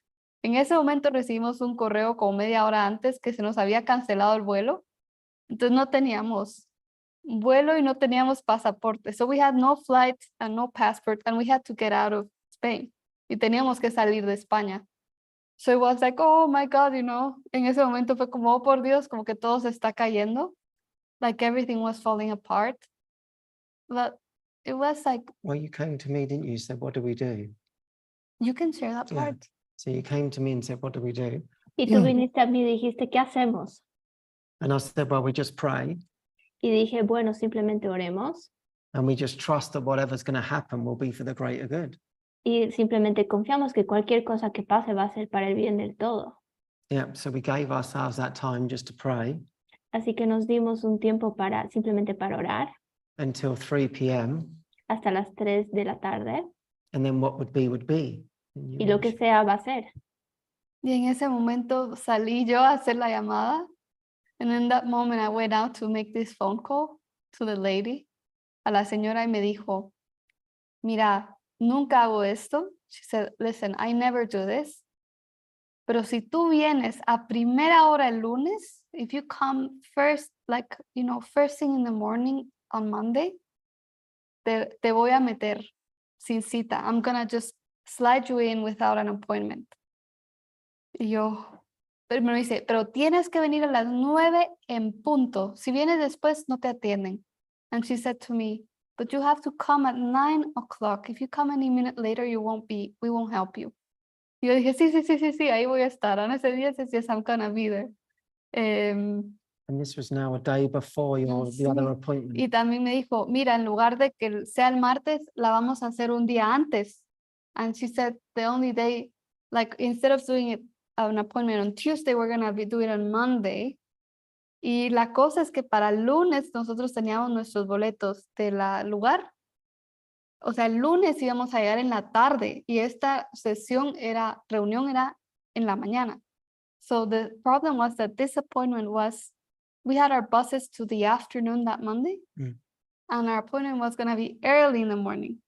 A: En ese momento recibimos un correo como media hora antes que se nos había cancelado el vuelo. Entonces no teníamos vuelo y no teníamos pasaporte. So we had no flight and no passport and we had to get out of Spain. Y teníamos que salir de España. So it was like, oh my God, you know, en ese momento fue como, oh por Dios, como que todo se está cayendo. Like everything was falling apart. But it was like,
B: Well, you came to me, didn't you? Said, what do we do?
A: you can share that
B: Yeah.
A: part.
B: So you came to me and said, what do we do?
C: Y tú viniste a mí y dijiste, ¿qué hacemos?
B: And I said, well, we just pray
C: Y dije, bueno, simplemente oremos
B: and we just trust that whatever's going to happen will be for the greater good.
C: y simplemente confiamos que cualquier cosa que pase va a ser para el bien del todo.
B: Yeah. So we gave ourselves that time just to pray
C: Así que nos dimos un tiempo simplemente para orar
B: until 3 p.m.
C: hasta las 3 de la tarde
B: And then what would be, would be. And you
C: y lo que
B: mentioned-
C: sea va a ser.
A: Y en ese momento salí yo a hacer la llamada. And in that moment I went out to make this phone call to the lady, a la señora, y me dijo, mira, nunca hago esto. She said, listen, I never do this. Pero si tú vienes a primera hora el lunes, if you come first, like, you know, first thing in the morning on Monday, te voy a meter sin cita. I'm gonna just slide you in without an appointment. Y yo, pero me dice, pero tienes que venir a las 9 en punto. Si vienes después, no te atienden. And she said to me, but you have to come at 9 o'clock. If you come any minute later, we won't help you. Y yo dije, sí, ahí voy a estar. On ese día, yes, I'm gonna be there.
B: And this was now a day before the other
A: Sí.
B: appointment.
A: Y también me dijo, mira, en lugar de que sea el martes, la vamos a hacer un día antes. And she said, the only day, like, instead of doing it an appointment on Tuesday, we're going to be doing it on Monday. Y la cosa es que para el lunes nosotros teníamos nuestros boletos de la lugar. O sea, el lunes íbamos a llegar en la tarde y esta reunión era en la mañana. So the problem was that this appointment was, we had our buses to the afternoon that Monday.
B: Mm.
A: And our appointment was going to be early in the morning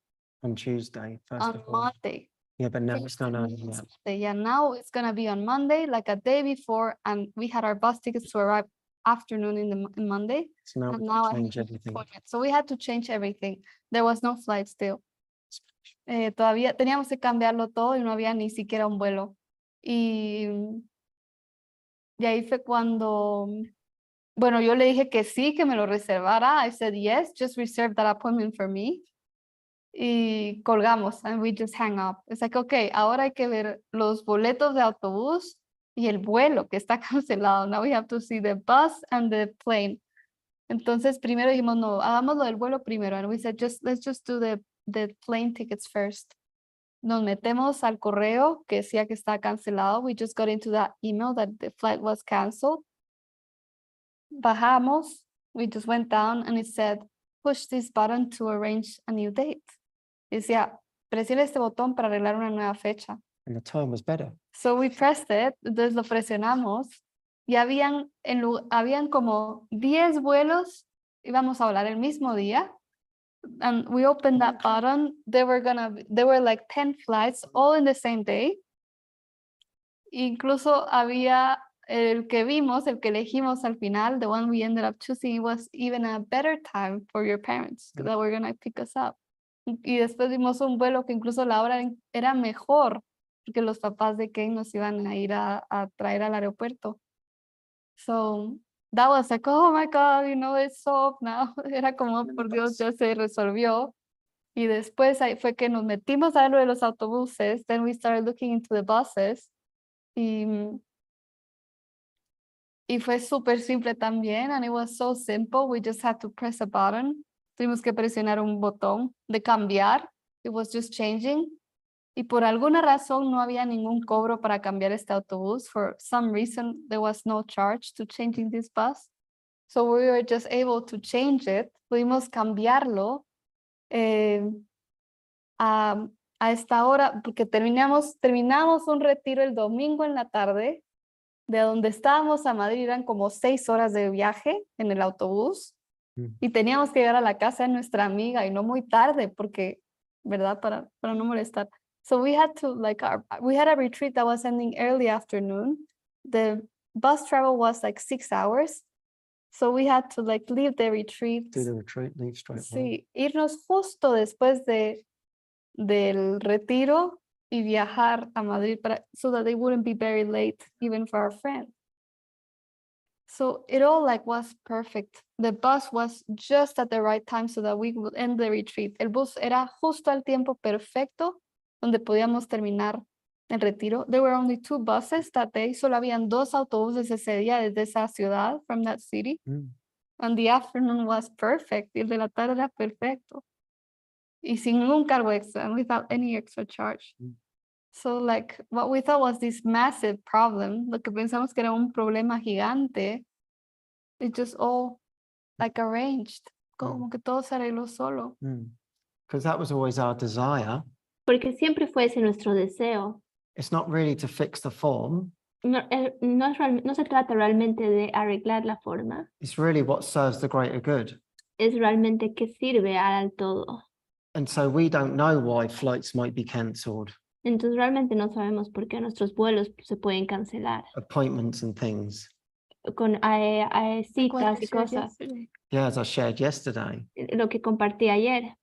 B: On Tuesday, first
A: on
B: of all.
A: Monday.
B: Yeah, but now it's not on. Yeah.
A: Yeah, now it's gonna be on Monday, like a day before, and we had our bus tickets to arrive afternoon in Monday.
B: So now
A: And
B: we
A: now I
B: change
A: have an
B: everything.
A: appointment. So we had to change everything. There was no flight still. Todavía teníamos que cambiarlo todo y no había ni siquiera un vuelo. Y ahí fue cuando, bueno, yo le dije que sí, que me lo reservara. I said, yes, just reserve that appointment for me. Y colgamos, and we just hang up. It's like, okay, ahora hay que ver los boletos de autobús y el vuelo que está cancelado. Now we have to see the bus and the plane. Entonces, primero dijimos, no, hagámoslo del vuelo primero. And we said, let's just do the plane tickets first. Nos metemos al correo que decía que está cancelado. We just got into that email that the flight was canceled. Bajamos, we just went down and it said, push this button to arrange a new date. Decía, presiona este botón para arreglar una nueva fecha.
B: And the time was better.
A: So we pressed it, entonces lo presionamos y habían como 10 vuelos, íbamos a volar el mismo día. And we opened that button, there were like 10 flights all in the same day. Incluso había el que vimos, el que elegimos al final, the one we ended up choosing, it was even a better time for your parents that were gonna pick us up. Y después vimos un vuelo que incluso la hora era mejor, porque los papás de Kane nos iban a ir a traer al aeropuerto. So that was like, oh my God, you know, it's so now. Era como, por Dios, ya se resolvió. Y después ahí fue que nos metimos a lo de los autobuses. Then we started looking into the buses. Y fue súper simple también. And it was so simple. We just had to press a button. Tuvimos que presionar un botón de cambiar. It was just changing. Y por alguna razón no había ningún cobro para cambiar este autobús. For some reason, there was no charge to changing this bus. So we were just able to change it. Pudimos cambiarlo a esta hora, porque terminamos un retiro el domingo en la tarde. De donde estábamos a Madrid eran como 6 horas de viaje en el autobús. Y teníamos que llegar a la casa de nuestra amiga y no muy tarde, porque, ¿verdad? Para no molestar. So we had to, we had a retreat that was ending early afternoon. The bus travel was like 6 hours. So we had to leave the retreat.
B: Do the retreat, leave straight away.
A: Sí, irnos justo después del retiro y viajar a Madrid so that they wouldn't be very late, even for our friend. So it all was perfect. The bus was just at the right time so that we would end the retreat. El bus era justo al tiempo perfecto donde podíamos terminar el retiro. There were only 2 buses that day. Solo habían 2 autobuses ese día desde esa ciudad, from that city. And the afternoon was perfect. Y el de la tarde era perfecto. Y sin ningún cargo extra, and without any extra charge. So what we thought was this massive problem, lo que pensamos que era un problema gigante, it just all arranged, como que todo se arregló solo.
B: Because that was always our desire.
C: Porque siempre fue ese nuestro deseo.
B: It's not really to fix the form.
C: No se trata realmente de arreglar la forma.
B: It's really what serves the greater good.
C: Es realmente que sirve al todo.
B: And so we don't know why flights might be cancelled.
C: Entonces realmente no sabemos por qué nuestros vuelos se pueden cancelar.
B: Appointments and things.
C: Con citas y cosas.
B: Yeah, as I shared yesterday.
C: Lo que compartí ayer.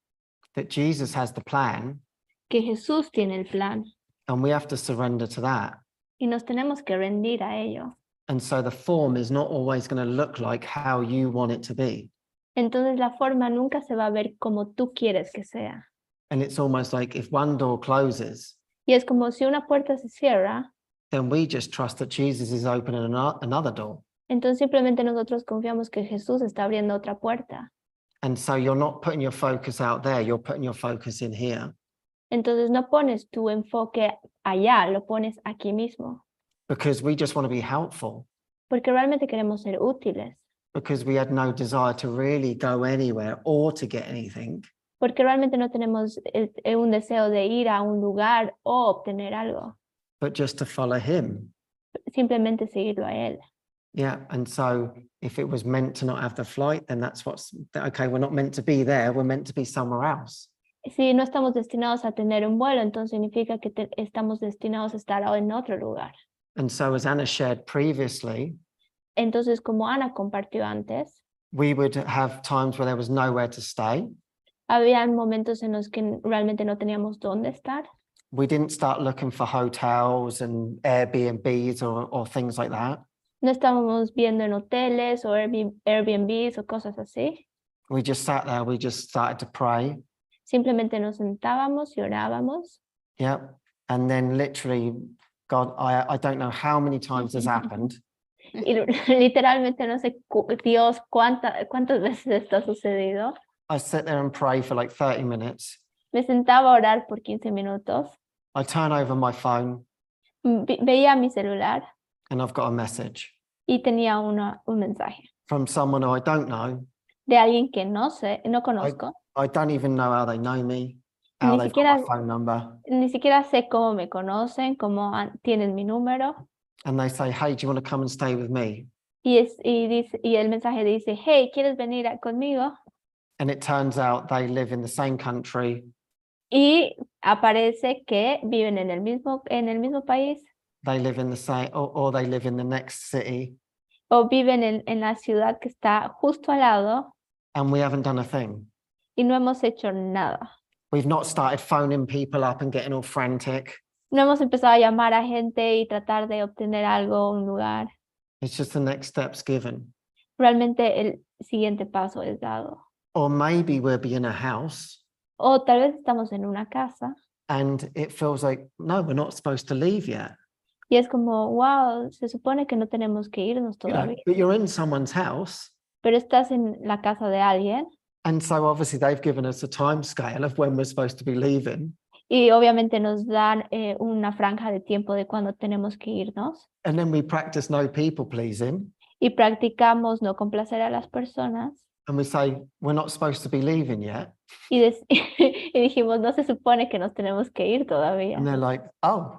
B: That Jesus has the plan.
C: Que Jesús tiene el plan.
B: And we have to surrender to that.
C: Y nos tenemos que rendir a ello.
B: And so the form is not always going to look like how you want it to be.
C: Entonces la forma nunca se va a ver como tú quieres que sea.
B: And it's almost like if one door closes,
C: y es como si una puerta se cierra,
B: then we just trust that Jesus is opening another door.
C: Entonces simplemente nosotros confiamos que Jesús está abriendo otra puerta.
B: And so you're not putting your focus out there, you're putting your focus in here.
C: Entonces no pones tu enfoque allá, lo pones aquí mismo.
B: Because we just want to be helpful.
C: Porque realmente queremos ser útiles.
B: Because we had no desire to really go anywhere or to get anything.
C: Porque realmente no tenemos un deseo de ir a un lugar o obtener algo.
B: But just to follow him.
C: Simplemente seguirlo a él.
B: Yeah, and so if it was meant to not have the flight, then that's okay, we're not meant to be there, we're meant to be somewhere else.
C: Si no estamos destinados a tener un vuelo, entonces significa que estamos destinados a estar en otro lugar.
B: And so as Anna shared previously,
C: entonces como Ana compartió antes,
B: we would have times where there was nowhere to stay.
C: Había momentos en los que realmente no teníamos dónde estar.
B: We didn't start looking for hotels and Airbnbs or things like that.
C: No estábamos viendo en hoteles o Airbnbs o cosas así.
B: We just sat there, we just started to pray.
C: Simplemente nos sentábamos y orábamos.
B: Yep. And then literally, God, I don't know how many times this happened.
C: Y literalmente no sé, Dios, cuántas veces esto ha sucedido.
B: I sit there and pray for like 30 minutes.
C: Me sentaba a orar por 15 minutos.
B: I turn over my phone.
C: Veía mi celular.
B: And I've got a message.
C: Y tenía un mensaje.
B: From someone who I don't know.
C: De alguien que no conozco.
B: I don't even know how they know me. How they've got my phone number.
C: Ni siquiera sé cómo me conocen, cómo tienen mi número.
B: And they say, hey, do you want to come and stay with me?
C: Y el mensaje dice, hey, ¿quieres venir conmigo?
B: And it turns out they live in the same country.
C: Y aparece que viven en el mismo país.
B: they live in the same, or they live in the next city,
C: o viven en la ciudad que está justo al lado
B: and we haven't done a thing.
C: y no hemos hecho nada.
B: We've not started phoning people up and getting all frantic.
C: No hemos empezado a llamar a gente y tratar de obtener algo, un lugar.
B: It's just the next steps given.
C: Realmente el siguiente paso es dado.
B: Or maybe we'll be in a house
C: O tal vez estamos en una casa
B: and it feels like, no, we're not supposed to leave yet.
C: y es como, wow, se supone que no tenemos que irnos
B: You know,
C: todavía.
B: but you're in someone's house.
C: Pero estás en la casa de alguien
B: And so obviously they've given us a time scale of when we're supposed to be leaving.
C: y obviamente nos dan una franja de tiempo de cuando tenemos que irnos
B: And then we practice no people pleasing.
C: y practicamos no complacer a las personas
B: And we say, we're not supposed to be leaving yet.
C: y, y dijimos, no se supone que nos tenemos que ir todavía.
B: And they're like, oh,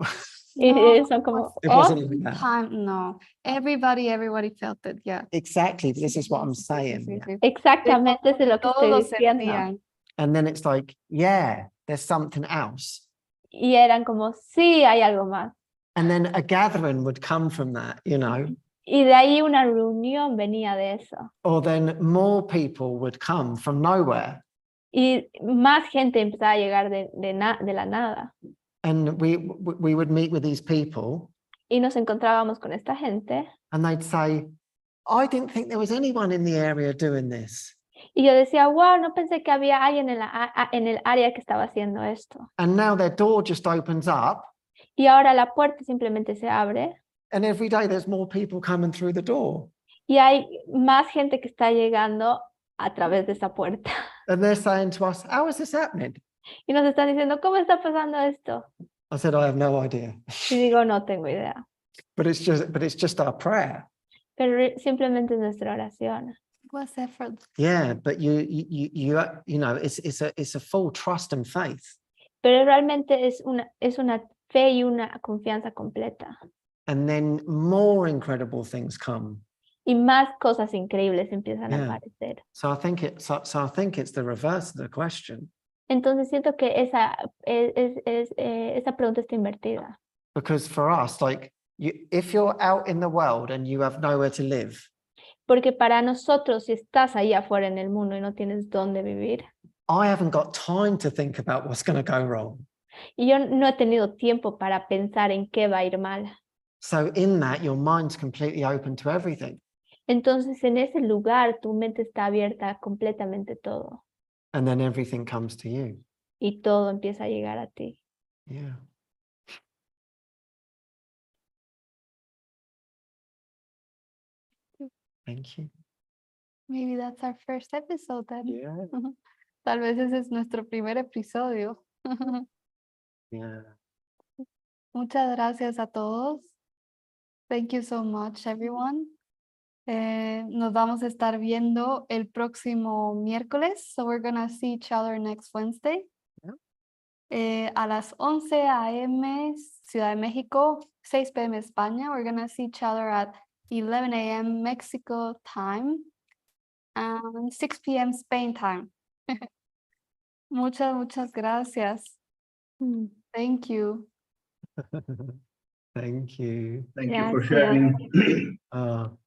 C: Y
A: No,
C: son como,
B: it
C: "Oh".
B: wasn't like that.
A: time, no. Everybody felt it, yeah.
B: Exactly. This is what I'm
A: Sí, sí,
B: saying.
A: sí, sí.
C: Exactamente eso es lo que
A: Todos lo
C: estoy diciendo.
A: sentían.
B: And then it's like, yeah, there's something else.
C: Y eran como, sí, hay algo más.
B: And then a gathering would come from that, you know,
C: Y de ahí una reunión venía de eso.
B: or then more people would come from nowhere.
C: Y más gente empezaba a llegar de la nada.
B: And we would meet with these people
C: Y nos encontrábamos con esta gente.
B: and they'd say, I didn't think there was anyone in the area doing this.
C: Y yo decía, wow, no pensé que había alguien en el área que estaba haciendo esto.
B: And now their door just opens up
C: Y ahora la puerta simplemente se abre.
B: and every day there's more people coming through the door.
C: Y hay más gente que está llegando a través de esa puerta.
B: And they're saying to us, how is this happening?
C: Y nos están diciendo, ¿cómo está pasando esto?
B: I said, I have no idea.
C: Y digo, no tengo idea.
B: But it's just our prayer.
C: Pero simplemente es nuestra oración.
A: It was effort.
B: Yeah, but you know, it's a full trust and faith.
C: Pero realmente es una fe y una confianza completa.
B: And then more incredible things come.
C: Y más cosas increíbles empiezan a
B: Yeah.
C: aparecer.
B: So I think it's the reverse of the question.
C: Entonces siento que esa pregunta está invertida.
B: Because for us, like, if you're out in the world and you have nowhere to live,
C: Porque para nosotros, si estás ahí afuera en el mundo y no tienes dónde vivir,
B: I haven't got time to think about what's going to go wrong.
C: y yo no he tenido tiempo para pensar en qué va a ir mal.
B: So in that, your mind's completely open to everything.
C: Entonces en ese lugar tu mente está abierta a completamente todo
B: And then everything comes to you.
C: y todo empieza a llegar a ti.
B: Yeah. Thank you.
A: Maybe that's our first episode then.
B: Yeah.
A: Tal vez ese es nuestro primer episodio.
B: Yeah.
A: Muchas gracias a todos. Thank you so much, everyone. Nos vamos a estar viendo el próximo miércoles. So we're gonna see each other next Wednesday. A las 11 a.m. Ciudad de México, 6 p.m. España. We're gonna see each other at 11 a.m. Mexico time and 6 p.m. Spain time. Muchas gracias. Thank you.
B: Thank you.
E: Thank you for
C: Gracias.
E: sharing.